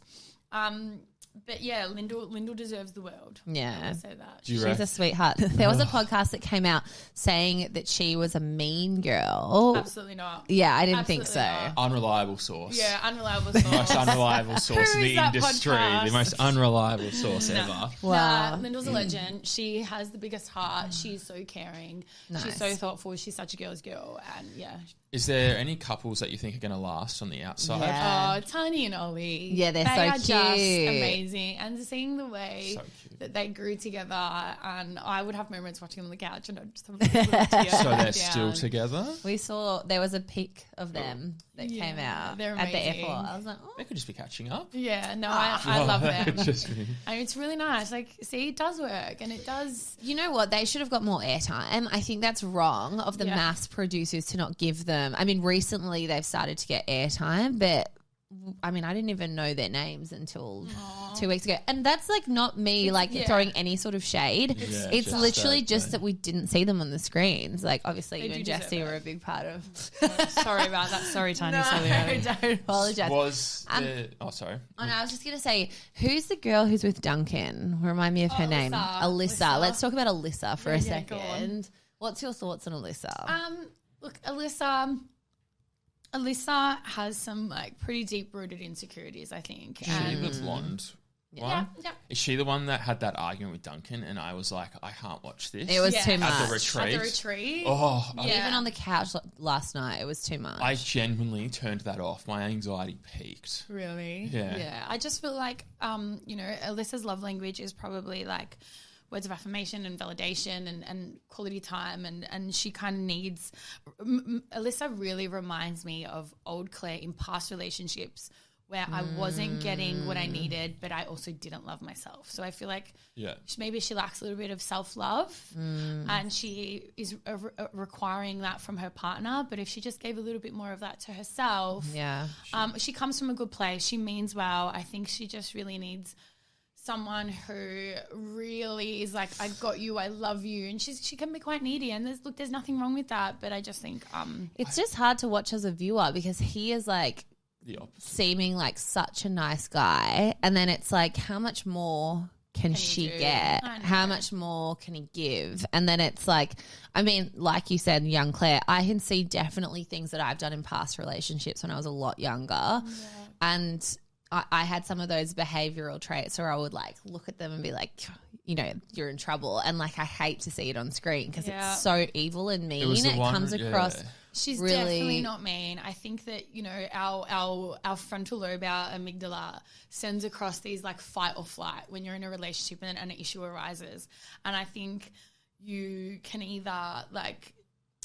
But yeah, Lyndall deserves the world. Yeah. I will say that. She's a sweetheart. There was a podcast that came out saying that she was a mean girl. Absolutely not. Yeah, I didn't Absolutely think so. not. Unreliable source. Yeah, unreliable source. The most unreliable source in Who the is that industry. podcast? The most unreliable source ever. Wow. Lyndall's a legend. She has the biggest heart. She's so caring. Nice. She's so thoughtful. She's such a girl's girl. And yeah. Is there any couples that you think are going to last on the outside? Yeah. Oh, Tiny and Ollie. Yeah, they're they so are cute. just amazing. And seeing the way So cute. that they grew together, and I would have moments watching them on the couch and I'd just have a little tear So they're down. still together? We saw there was a pic of them that came out they're at the amazing. airport. I was like, They could just be catching up. Yeah, no, I love them. Just me. And it's really nice. Like, see, it does work, and it does. you know what? They should have got more airtime. I think that's wrong of the Yeah. MAFS producers to not give them. I mean, recently they've started to get airtime, but I mean, I didn't even know their names until 2 weeks ago. And that's like not me throwing any sort of shade. Yeah, it's just literally that, just that we didn't see them on the screens. Like, obviously, They you do and deserve Jessie it. were a big part of. Sorry about that. Sorry, Tiny. No, Sorry. don't apologize. Was sorry. Oh, no, I was just going to say, who's the girl who's with Duncan? Remind me of her name. Alyssa. Let's talk about Alyssa for a Yeah, go on. second. What's your thoughts on Alyssa? Look, Alyssa has some like pretty deep-rooted insecurities, I think. Is she the blonde one? Yeah. Is she the one that had that argument with Duncan and I was like, I can't watch this? It was Yeah. too At the much. At the retreat. At the retreat. Oh, Yeah. Even on the couch last night, it was too much. I genuinely turned that off. My anxiety peaked. Really? Yeah. Yeah. I just feel like, you know, Alyssa's love language is probably like words of affirmation and validation and quality time. And she kind of needs, Alyssa really reminds me of old Claire in past relationships where I wasn't getting what I needed, but I also didn't love myself. So I feel like maybe she lacks a little bit of self-love and she is requiring that from her partner. But if she just gave a little bit more of that to herself, she comes from a good place. She means well. I think she just really needs someone who really is like, I got you, I love you. And she can be quite needy. And there's nothing wrong with that. But I just think it's just hard to watch as a viewer because he is like The opposite. seeming like such a nice guy. And then it's like, how much more can she do? get? I know. How much more can he give? And then it's like, I mean, like you said, young Claire, I can see definitely things that I've done in past relationships when I was a lot younger. And I had some of those behavioral traits where I would like look at them and be like, you know, you're in trouble. And like, I hate to see it on screen because it's so evil and mean. It comes across. She's really definitely not mean. I think that, you know, our frontal lobe, our amygdala sends across these like fight or flight when you're in a relationship and an issue arises. And I think you can either like,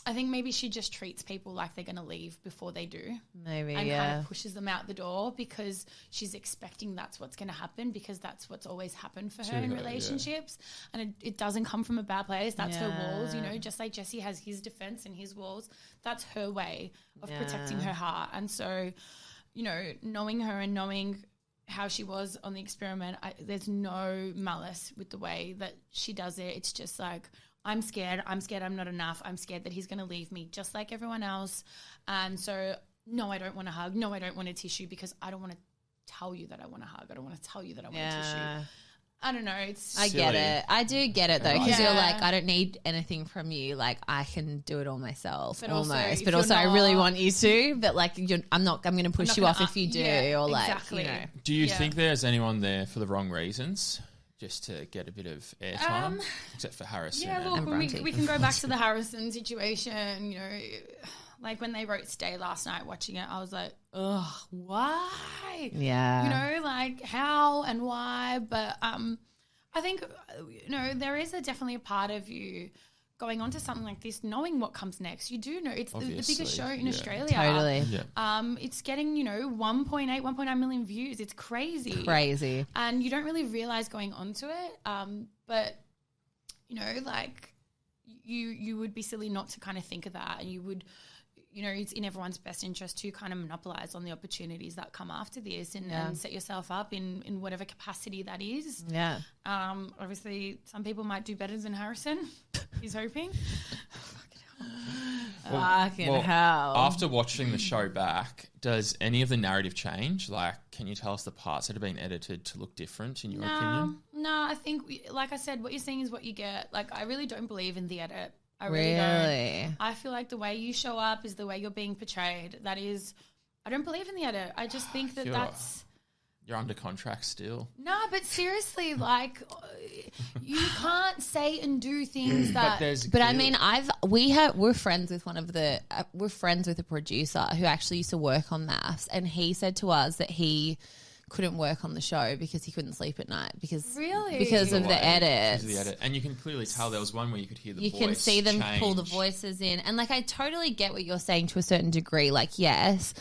I think maybe she just treats people like they're going to leave before they do. Maybe, and kind of pushes them out the door because she's expecting that's what's going to happen because that's what's always happened for her in relationships. And it doesn't come from a bad place. That's her walls, you know, just like Jesse has his defense and his walls. That's her way of protecting her heart. And so, you know, knowing her and knowing how she was on the experiment, there's no malice with the way that she does it. It's just like, I'm scared I'm not enough. I'm scared that he's going to leave me just like everyone else. And so, no, I don't want a hug. No, I don't want a tissue because I don't want to tell you that I want a hug. I don't want to tell you that I want a tissue. I don't know. I get it. I do get it though because you're like, I don't need anything from you. Like I can do it all myself but almost. Also, but also I really want you to. But like I'm going to push you off if you do. Or like, exactly. you know. Do you think there's anyone there for the wrong reasons? Just to get a bit of airtime, except for Harrison. Yeah, look, Bronte. we can go back to the Harrison situation. You know, like when they wrote "Stay" last night, watching it, I was like, ugh, why? Yeah, you know, like how and why. But I think you know there is definitely a part of you going on to something like this, knowing what comes next. You do know it's the biggest show in Australia. Totally. Yeah. It's getting, you know, 1.9 million views. It's crazy. And you don't really realize going onto it. But, you know, like you would be silly not to kind of think of that. And you would, you know, it's in everyone's best interest to kind of monopolize on the opportunities that come after this and set yourself up in whatever capacity that is. Yeah. Obviously, some people might do better than Harrison. He's hoping. Fucking hell. After watching the show back, does any of the narrative change? Like, can you tell us the parts that have been edited to look different in your opinion? No, I think, like I said, what you're seeing is what you get. Like, I really don't believe in the edit. I really don't. I feel like the way you show up is the way you're being portrayed. That is, I don't believe in the edit. I just think that that's... You're under contract still. No, but seriously, like, you can't say and do things that... But I mean, we're friends with we're friends with a producer who actually used to work on MAFS, and he said to us that he couldn't work on the show because he couldn't sleep at night because of the edit. And you can clearly tell there was one where you could hear the voice. You can see them change. pull the voices in, and like I totally get what you're saying to a certain degree. Like, yes,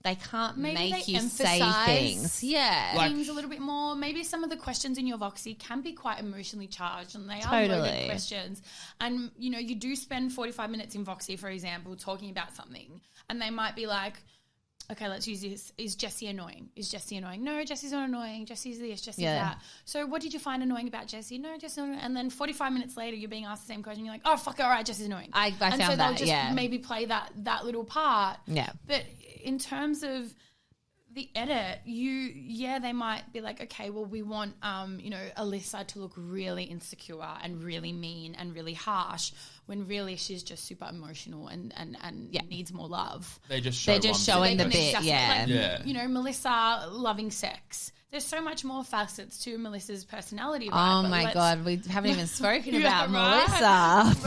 they can't make you say things. Yeah. Things a little bit more. Maybe some of the questions in your Voxy can be quite emotionally charged, and they are loaded questions. And, you know, you do spend 45 minutes in Voxy, for example, talking about something, and they might be like, okay, let's use this. Is Jessie annoying? Is Jessie annoying? No, Jessie's not annoying. Jessie's this, Jessie's that. So what did you find annoying about Jessie? No, Jessie's not annoying. And then 45 minutes later, you're being asked the same question. You're like, oh, fuck it, all right, Jessie's annoying. I found so that, they'll just maybe play that little part. Yeah. But in terms of the edit, they might be like, okay, well, we want, Alyssa to look really insecure and really mean and really harsh, when really she's just super emotional and needs more love. They're just showing the bit, You know, Melissa loving sex. There's so much more facets to Melissa's personality. Right? Oh my God, we haven't even spoken about Melissa.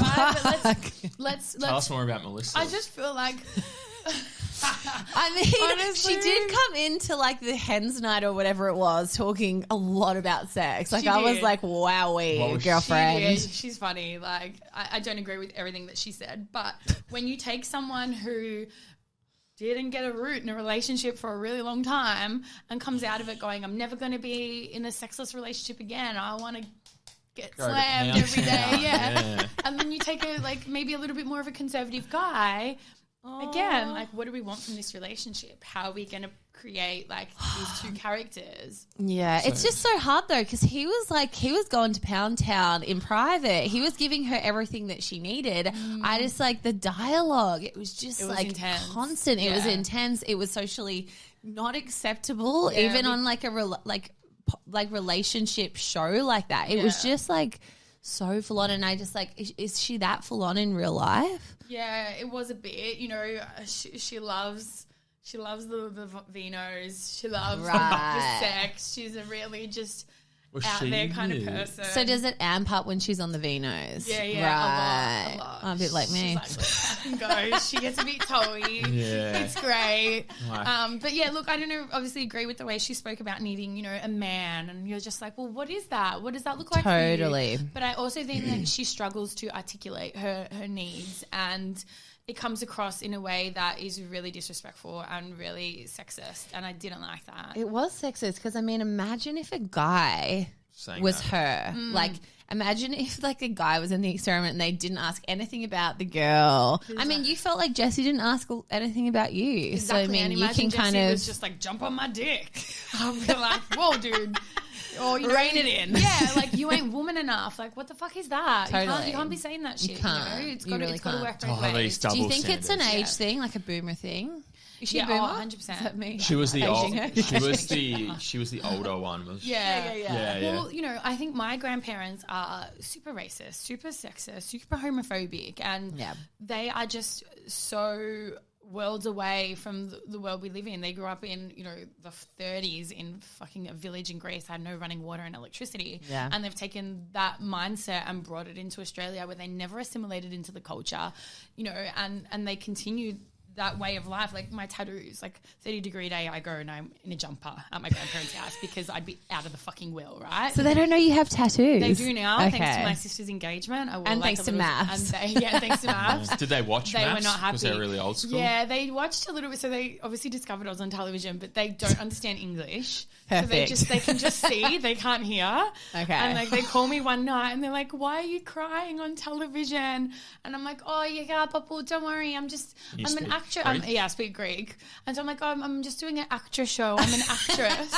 Right, but let's tell us more about Melissa. I just feel like... I mean, honestly, she did come into like the hens night or whatever it was, talking a lot about sex. Like I was like, "Wowee, girlfriend." She's funny. Like I don't agree with everything that she said, but when you take someone who didn't get a root in a relationship for a really long time and comes out of it going, "I'm never going to be in a sexless relationship again. I want to get slammed every day." Yeah. And then you take maybe a little bit more of a conservative guy. Again, like, what do we want from this relationship? How are we going to create, like, these two characters? Yeah, it's just so hard, though, because he was going to Pound Town in private. He was giving her everything that she needed. I just, like, the dialogue, it was just, intense. Constant. It was intense. It was socially not acceptable, even on, like, a relationship show like that. It was just, like, so full on, and I just, like, is she that full on in real life? Yeah, it was a bit. You know, she loves the vinos. She loves the sex. She's a really just out there kind of person. So does it amp up when she's on the vinos? Yeah, right. A lot. A bit like me. She's like, go. She gets a bit toey. Yeah, it's great. But yeah, look, I don't know. Obviously, agree with the way she spoke about needing, you know, a man, and you're just like, well, what is that? What does that look like? Totally. For you? But I also think that she struggles to articulate her needs, and it comes across in a way that is really disrespectful and really sexist, and I didn't like that. It was sexist because, I mean, imagine if a guy was her. Like, imagine if, like, a guy was in the experiment and they didn't ask anything about the girl. I mean, you felt like Jessie didn't ask anything about you. Exactly. So, I mean, and you can kind Jessie of... was just like, jump on my dick. I'll be like, whoa, dude. Or, you rein it in. Yeah, like, you ain't woman enough. Like, what the fuck is that? Totally. You can't be saying that shit. You can't. It's got to work both ways. Do you think it's an age thing, like a boomer thing? Is she a boomer? 100%. Is that me? She was the she was the older one. Yeah. Well, you know, I think my grandparents are super racist, super sexist, super homophobic, and they are just so worlds away from the world we live in. They grew up in, you know, the 30s in fucking a village in Greece, had no running water and electricity. Yeah. And they've taken that mindset and brought it into Australia, where they never assimilated into the culture, you know, and they continued that way of life. Like, my tattoos, like 30-degree day, I go and I'm in a jumper at my grandparents' house because I'd be out of the fucking will, right? So they don't know you have tattoos? They do now, thanks to my sister's engagement. And thanks to MAFS. Thanks to MAFS. Did they watch They MAFS? were not happy. Was they really old school? Yeah, they watched a little bit. So they obviously discovered I was on television, but they don't understand English. Perfect. So they can just see, they can't hear. Okay. And like, they call me one night and they're like, why are you crying on television? And I'm like, oh yeah, Papu, don't worry, I'm an actor. actress. Greek? Yeah, I speak Greek. And so I'm like, I'm just doing an actress show. I'm an actress.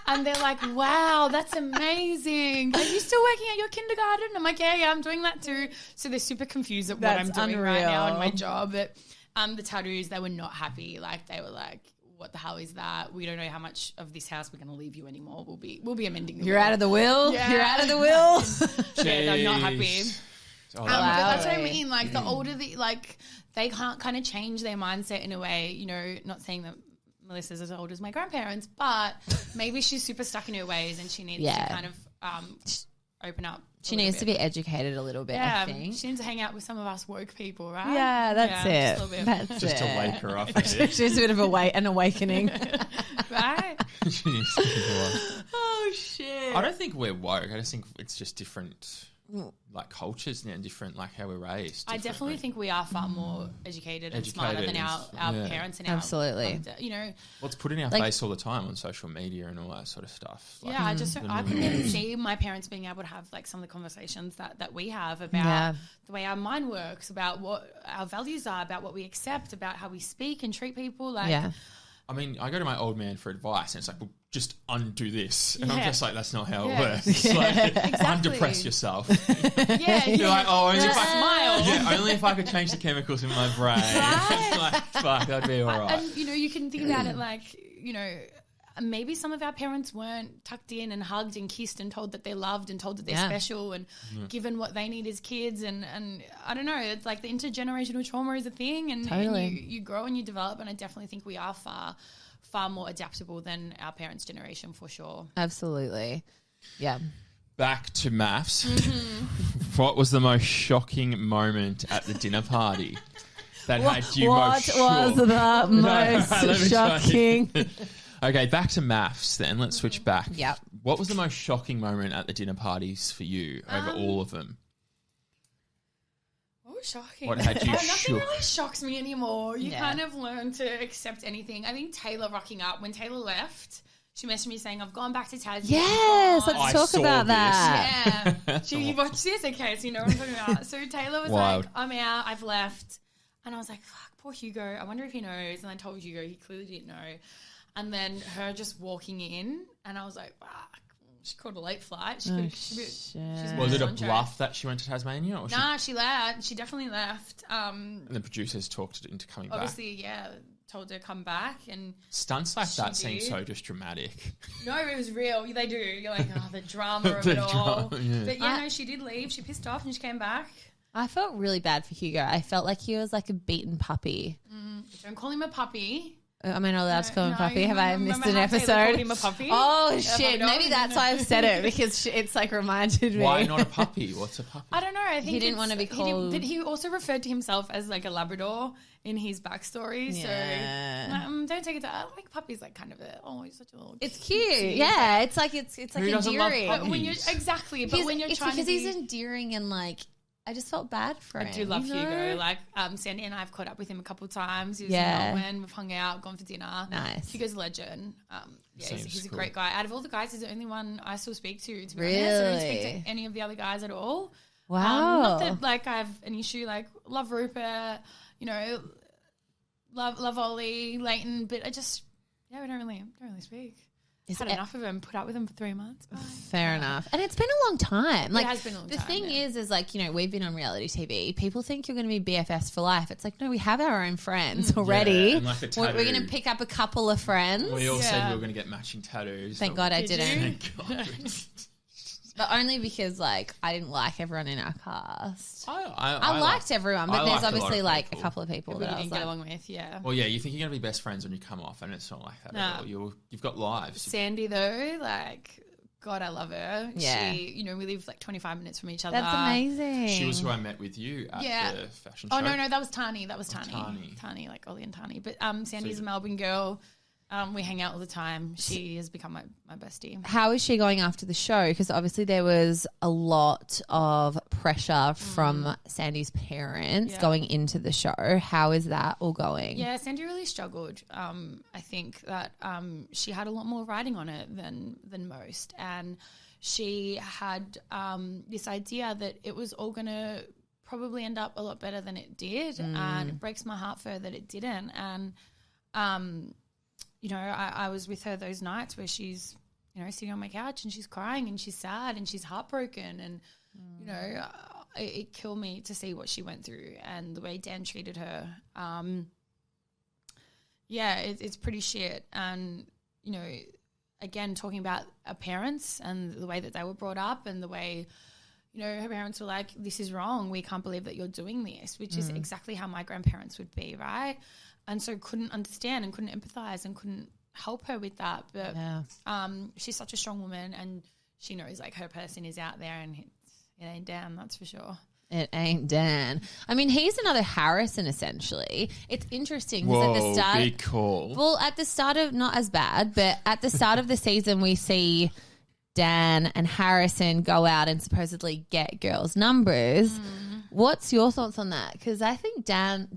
And they're like, wow, that's amazing. Are you still working at your kindergarten? I'm like, yeah, I'm doing that too. So they're super confused at what I'm doing right now in my job. But the tattoos, they were not happy. Like, they were like, what the hell is that? We don't know how much of this house we're going to leave you anymore. We'll be amending the will. You're out of the will? Yeah. You're out of the will? Yeah, they're not happy. Oh, But that's what I mean. Like, the older they can't kind of change their mindset in a way, you know, not saying that Melissa's as old as my grandparents, but maybe she's super stuck in her ways and she needs to kind of open up. She needs to be educated a little bit, I think. She needs to hang out with some of us woke people, right? Yeah, that's it. Just a little bit. That's just it. to wake her up. Just a bit of an awakening. Right? She needs to think a lot. Oh, shit. I don't think we're woke. I just think it's just different, like cultures and different, like how we're raised. I definitely think we are far more educated and smarter Educated than our yeah. parents and Absolutely. our, you know. Well, it's put in our face all the time on social media and all that sort of stuff. Like, Yeah, I couldn't even see my parents being able to have like some of the conversations that we have about the way our mind works, about what our values are, about what we accept, about how we speak and treat people. Like, I mean, I go to my old man for advice and it's like, well, just undo this. And I'm Yeah. just like, that's not how it Yeah. works. Like, Exactly. undepress yourself. yeah, You're like, oh, only just if I, smile. yeah, only if I could change the chemicals in my brain. It's like, fuck, that'd be all right. And, you know, you can think about it like, you know, maybe some of our parents weren't tucked in and hugged and kissed and told that they're loved and told that they're special and given what they need as kids. And I don't know, it's like the intergenerational trauma is a thing and you grow and you develop. And I definitely think we are far more adaptable than our parents' generation for sure. Absolutely. Yeah. Back to MAFS. What was the most shocking moment at the dinner party that had you most shook? What was the most shocking? Okay, back to MAFS then. Let's switch back. Yep. What was the most shocking moment at the dinner parties for you over all of them? Oh, shocking. What had you Nothing shook? really shocks me anymore. You kind of learn to accept anything. I think Taylor rocking up, when Taylor left, she messaged me saying, I've gone back to Tassie. Yes, I let's talk saw about this. that. Yeah. You watched this? Okay, so you know what I'm talking about. So Taylor was Wild. like, I'm out, I've left. And I was like, fuck, poor Hugo. I wonder if he knows. And I told Hugo, he clearly didn't know. And then her just walking in, and I was like, fuck. She called a late flight. She's Was it a bluff that she went to Tasmania? Or Nah, she left. She definitely left. and the producers talked her into coming back? Obviously, yeah, told her to come back. And Stunts like that seem did. so just dramatic. no, it was real. They do. You're like, oh, the drama of it all. But yeah, no, she did leave. She pissed off and she came back. I felt really bad for Hugo. I felt like he was like a beaten puppy. Don't call him a puppy. Am I not allowed to call him No, puppy? Have I remember missed an how Taylor episode? called him a puppy? Oh, Yeah, shit. probably Maybe not. that's why I've said it, because it's like reminded me. Why not a puppy? What's a puppy? I don't know. I think He didn't want to be called- But he also referred to himself as like a Labrador in his backstory. Yeah. So don't take it to. I like puppies. Like kind of he's such a little. It's cute. Yeah, it's like Who doesn't love endearing. puppies? But when you're exactly, but when you're it's trying because to be, he's endearing and like I just felt bad for him. I do love you know? Hugo. Like Sandy and I have caught up with him a couple of times. He was Yeah. in Melbourne. We've hung out, gone for dinner. Nice. Hugo's a legend. Yeah, he's Seems a cool. great guy. Out of all the guys, he's the only one I still speak to. To be honest, I don't speak Really? to any of the other guys at all. Wow. Not that like I have an issue. Like love Rupert, you know, love Ollie, Leighton, but I just we don't really speak. Had enough of him. Put up with him for 3 months. Bye. Fair enough. And it's been a long time. Like, it has been a long the time. thing is like, you know, we've been on reality TV. People think you're going to be BFFs for life. It's like, no, we have our own friends already. Yeah, and like the We're tattoo. going to pick up a couple of friends. We all said Yeah. we were going to get matching tattoos. Thank but- God I Did didn't. you? Thank God. But only because, like, I didn't like everyone in our cast. I liked everyone, but I there's liked a lot obviously, of like, a people. couple of people That that we I didn't was get like, along with. Yeah. Well, yeah, you think you're going to be best friends when you come off, and it's not like that at all. You've got lives. Sandy though, like God, I love her. Yeah. She, you know, we live like 25 minutes from each other. that's amazing. She was who I met with you at the fashion show. Oh no, that was Tani. Tani. Tani, like Ollie and Tani. But Sandy's a Melbourne girl. We hang out all the time. She has become my bestie. How is she going after the show? Because obviously there was a lot of pressure from Sandy's parents going into the show. How is that all going? Yeah, Sandy really struggled. I think that she had a lot more writing on it than most, and she had this idea that it was all going to probably end up a lot better than it did, and it breaks my heart for her that it didn't. And, you know, I was with her those nights where she's, you know, sitting on my couch and she's crying and she's sad and she's heartbroken, and, you know, it killed me to see what she went through and the way Dan treated her. Yeah, it's pretty shit. And, you know, again, talking about our parents and the way that they were brought up and the way, you know, her parents were like, this is wrong. We can't believe that you're doing this, which is exactly how my grandparents would be, right? And so couldn't understand and couldn't empathize and couldn't help her with that. But she's such a strong woman, and she knows like her person is out there, and it ain't Dan, that's for sure. It ain't Dan. I mean, he's another Harrison, essentially. It's interesting because at the start, big call. Well, at the start of, not as bad, but at the start of the season, we see Dan and Harrison go out and supposedly get girls' numbers. What's your thoughts on that? Because I think Dan,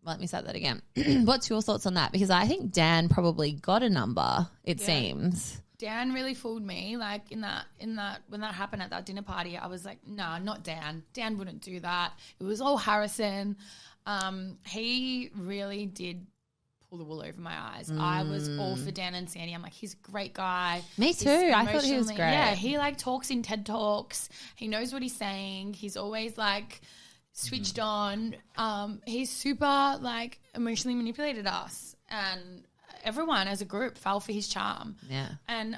let me say that again. What's your thoughts on that? Because I think Dan probably got a number, it seems. Dan really fooled me. Like in that when that happened at that dinner party, I was like, nah, not Dan. Dan wouldn't do that. It was all Harrison. He really did pull the wool over my eyes. I was all for Dan and Sandy. I'm like, he's a great guy. Me too. I thought he was great. Yeah, he like talks in TED Talks. He knows what he's saying. He's always like switched on. He's super like emotionally manipulated us, and everyone as a group fell for his charm. Yeah. And,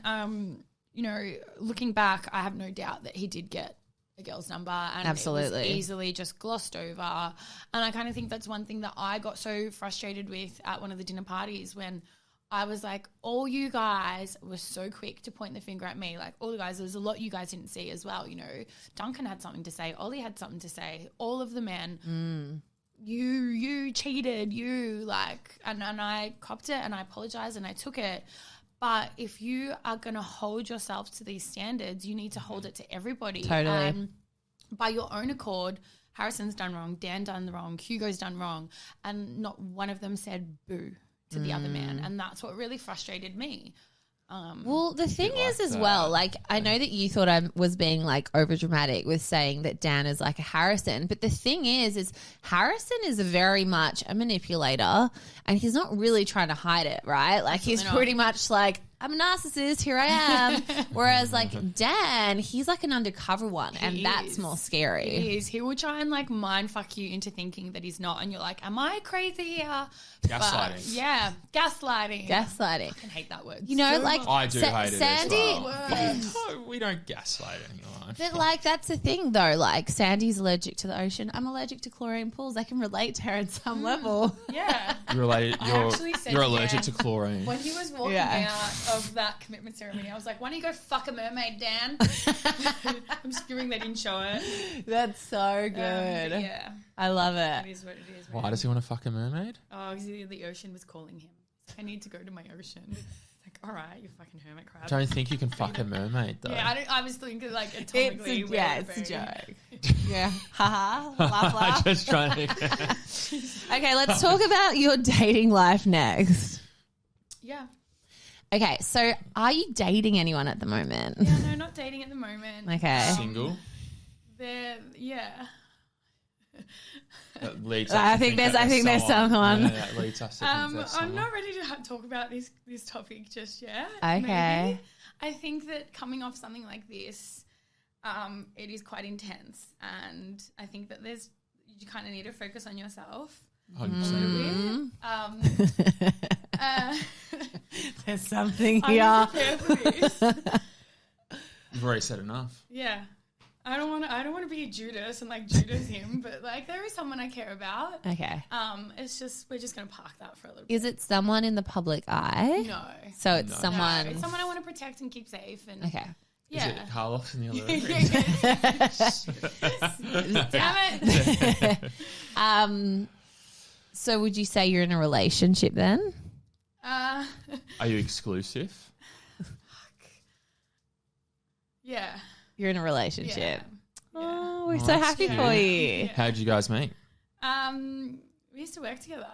you know, looking back, I have no doubt that he did get a girl's number, and it was easily just glossed over. And I kind of think that's one thing that I got so frustrated with at one of the dinner parties, when I was like, all you guys were so quick to point the finger at me. Like, all the guys, there's a lot you guys didn't see as well. You know, Duncan had something to say. Ollie had something to say. All of the men. You cheated, and I copped it and I apologized and I took it. But if you are going to hold yourself to these standards, you need to hold it to everybody. Totally. And by your own accord, Harrison's done wrong, Dan done wrong, Hugo's done wrong, and not one of them said boo to the other man. And that's what really frustrated me. Well, the thing is as well, like, I know that you thought I was being like over dramatic with saying that Dan is like a Harrison, but the thing is Harrison is very much a manipulator, and he's not really trying to hide it, right? Like, he's pretty much like, I'm a narcissist, here I am. Whereas like Dan, he's like an undercover one, and that's more scary. He is. He will try and like mind fuck you into thinking that he's not, and you're like, am I crazy here? Gaslighting. Yeah, gaslighting. Gaslighting. I fucking hate that word. You know, so like much. I do hate Sandy, it as well. We don't gaslight anyone. But like, that's the thing though, like Sandy's allergic to the ocean. I'm allergic to chlorine pools. I can relate to her on some level. Yeah. You're allergic to chlorine. When he was walking out of that commitment ceremony, I was like, why don't you go fuck a mermaid, Dan? I'm screwing that didn't show it. That's so good. Yeah. I love it. It is what it is. Why does he want to fuck a mermaid? Oh, because the ocean was calling him. I need to go to my ocean. It's like, all right, you fucking hermit crab. I don't think you can fuck a mermaid though. Yeah, I was thinking like atomically. It's a joke. Yeah. Haha. Laugh, laugh. I'm just trying to. Okay, let's talk about your dating life next. Yeah. Okay, so are you dating anyone at the moment? Yeah, no, not dating at the moment. Okay. Single? Yeah. That leads I think there's someone. Yeah, that leads us to think there's I'm someone. not ready to talk about this topic just yet. Okay. Maybe. I think that coming off something like this, it is quite intense, and I think that you kind of need to focus on yourself. 100%. A little bit. There's something I here. need to prepare for this. You've already said enough. Yeah. I don't want to be Judas and like Judas him, but like there is someone I care about. Okay. It's just we're just gonna park that for a little bit. Is it someone in the public eye? No. So it's someone. No, it's someone I want to protect and keep safe. And Okay. Yeah. Is it Carlos in the other room? Damn it. So would you say you're in a relationship then? Are you exclusive? Yeah. You're in a relationship. Yeah. Oh, we're so That's happy cute. for you. Yeah. How did you guys meet? We used to work together.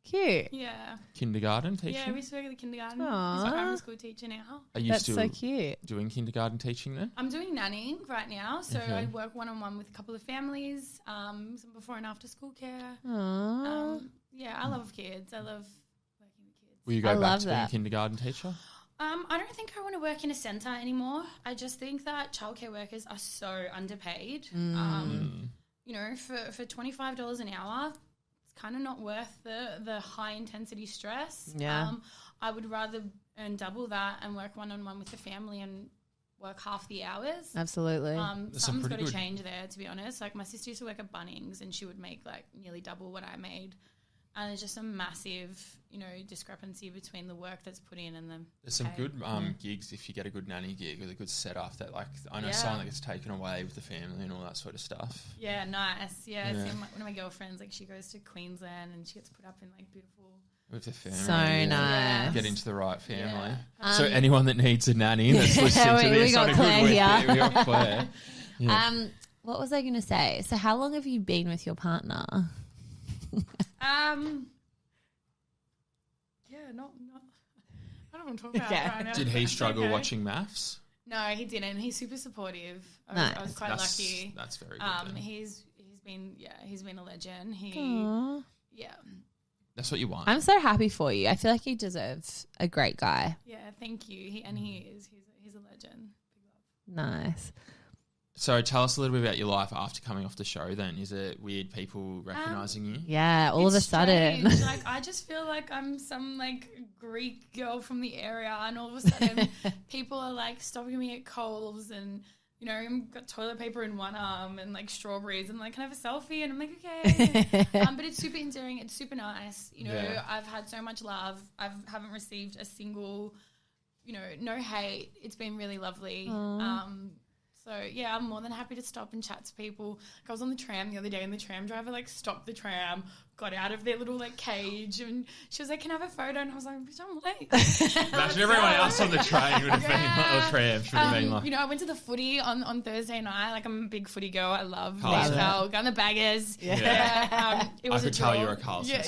Cute. Yeah. Kindergarten teaching? Yeah, we used to work at the kindergarten. Aw. He's a primary school teacher now. Are you That's still so cute. doing kindergarten teaching then? I'm doing nannying right now, so Okay. I work one-on-one with a couple of families, some before and after school care. Aww. Yeah, I love kids. I love working with kids. Will you I go back love to being a that. kindergarten teacher? I don't think I want to work in a centre anymore. I just think that childcare workers are so underpaid. You know, for $25 an hour, it's kind of not worth the high intensity stress. Yeah. I would rather earn double that and work one-on-one with the family and work half the hours. Absolutely. Something's got pretty to good- change there, to be honest. Like, my sister used to work at Bunnings and she would make like nearly double what I made. And there's just a massive, you know, discrepancy between the work that's put in and the There's some pay. good gigs if you get a good nanny gig with a good setup that, like, I know Yeah. someone that gets taken away with the family and all that sort of stuff. Yeah, nice. Yeah, Yeah. See, one of my girlfriends, like, she goes to Queensland and she gets put up in like beautiful. With the family. So yeah. nice. Get into the right family. Yeah. So anyone that needs a nanny that's listening to we this got on a Claire good here. week, we got Claire. Yeah. What was I going to say? So how long have you been with your partner? Yeah, not. I don't want to talk about Okay. it right now. Did he It's struggle okay. watching MAFS? No, he didn't. He's super supportive. I Nice. was quite lucky. That's very good. Then. He's been a legend. Aw. Yeah. That's what you want. I'm so happy for you. I feel like you deserve a great guy. Yeah, thank you. He is. He's a legend. Nice. So tell us a little bit about your life after coming off the show then. Is it weird people recognising you? Yeah, all of a It's sudden. strange. Like, I just feel like I'm some like Greek girl from the area, and all of a sudden people are like stopping me at Coles, and you know, I've got toilet paper in one arm and like strawberries, and like, can I have a selfie? And I'm like, okay. But it's super endearing. It's super nice. You know, Yeah. I've had so much love. I haven't received a single, you know, no hate. It's been really lovely. So, yeah, I'm more than happy to stop and chat to people. Like, I was on the tram the other day and the tram driver, like, stopped the tram, got out of their little, like, cage, and she was like, can I have a photo? And I was like, bitch, I'm late. Imagine everyone else on the train would have been, or tram should have been like. You know, I went to the footy on Thursday night. Like, I'm a big footy girl. I love Carlton. AFL, gun the baggers. Yeah. It was I could a tell draw. you were a Carlton Yeah,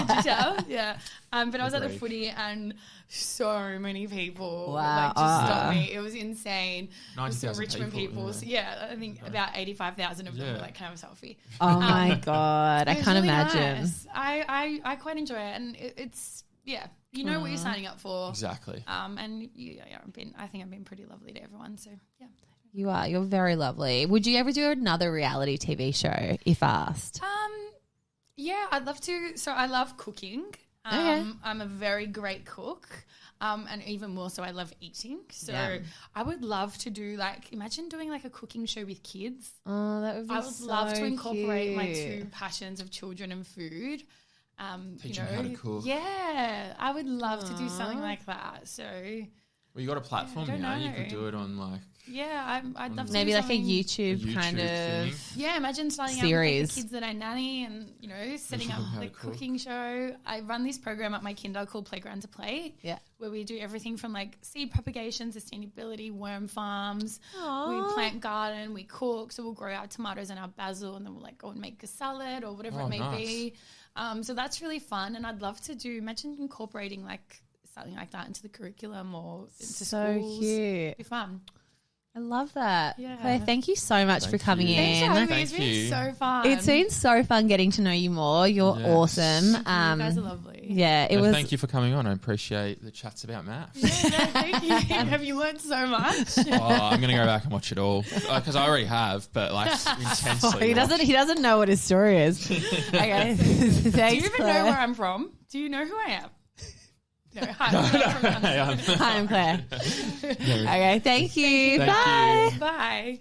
could you tell? Yeah. But I was at the Agreed. footy and so many people Wow. like just stopped me. It was insane. 90,000 Some Richmond people, people. So, yeah, I think about 85,000 of them Yeah. were like, can I have a selfie? Oh my God. I It was can't really imagine. nice. I quite enjoy it, and it's you know what you're signing up for. Exactly. And I think I've been pretty lovely to everyone. So yeah. You are. You're very lovely. Would you ever do another reality TV show if asked? Yeah, I'd love to. So I love cooking. Okay. I'm a very great cook. And even more so, I love eating. So Yeah. I would love to do imagine doing like a cooking show with kids. Oh, that would be I would so love to incorporate my cute. two passions of children and food. Teach them how to cook. Yeah, I would love to do something like that. So Well, you got a platform, I don't you know. You know. could do it on like yeah, I'd love to Maybe do like a something- YouTube, kind of. thing. Yeah, imagine starting out series. with like, the kids that I nanny and, you know, setting up them how to the cook. cooking show. I run this program at my kinder called Playground to Play. Yeah. Where we do everything from like seed propagation, sustainability, worm farms. Aw. We plant garden, we cook. So we'll grow our tomatoes and our basil, and then we'll like go and make a salad or whatever Oh, it may nice. be. So that's really fun. And I'd love to imagine incorporating like something like that into the curriculum or into So schools. cute. It'd be fun. I love that. Yeah. Claire, thank you so much for Thank coming you. Thanks for in. having me. Thank It's been you. so fun. It's been so fun getting to know you more. You're Yes. awesome. You guys are lovely. Yeah, it No, was. thank you for coming on. I appreciate the chats about maths. Yeah, no, thank you. Have you learned so much? Oh, I'm going to go back and watch it all because I already have, but like intensely. He doesn't. He doesn't know what his story is. Okay. Thanks, Do you even Claire. know where I'm from? Do you know who I am? No, hi. Hi, I'm Claire. Okay. Thank you. Thank Bye. you. Bye.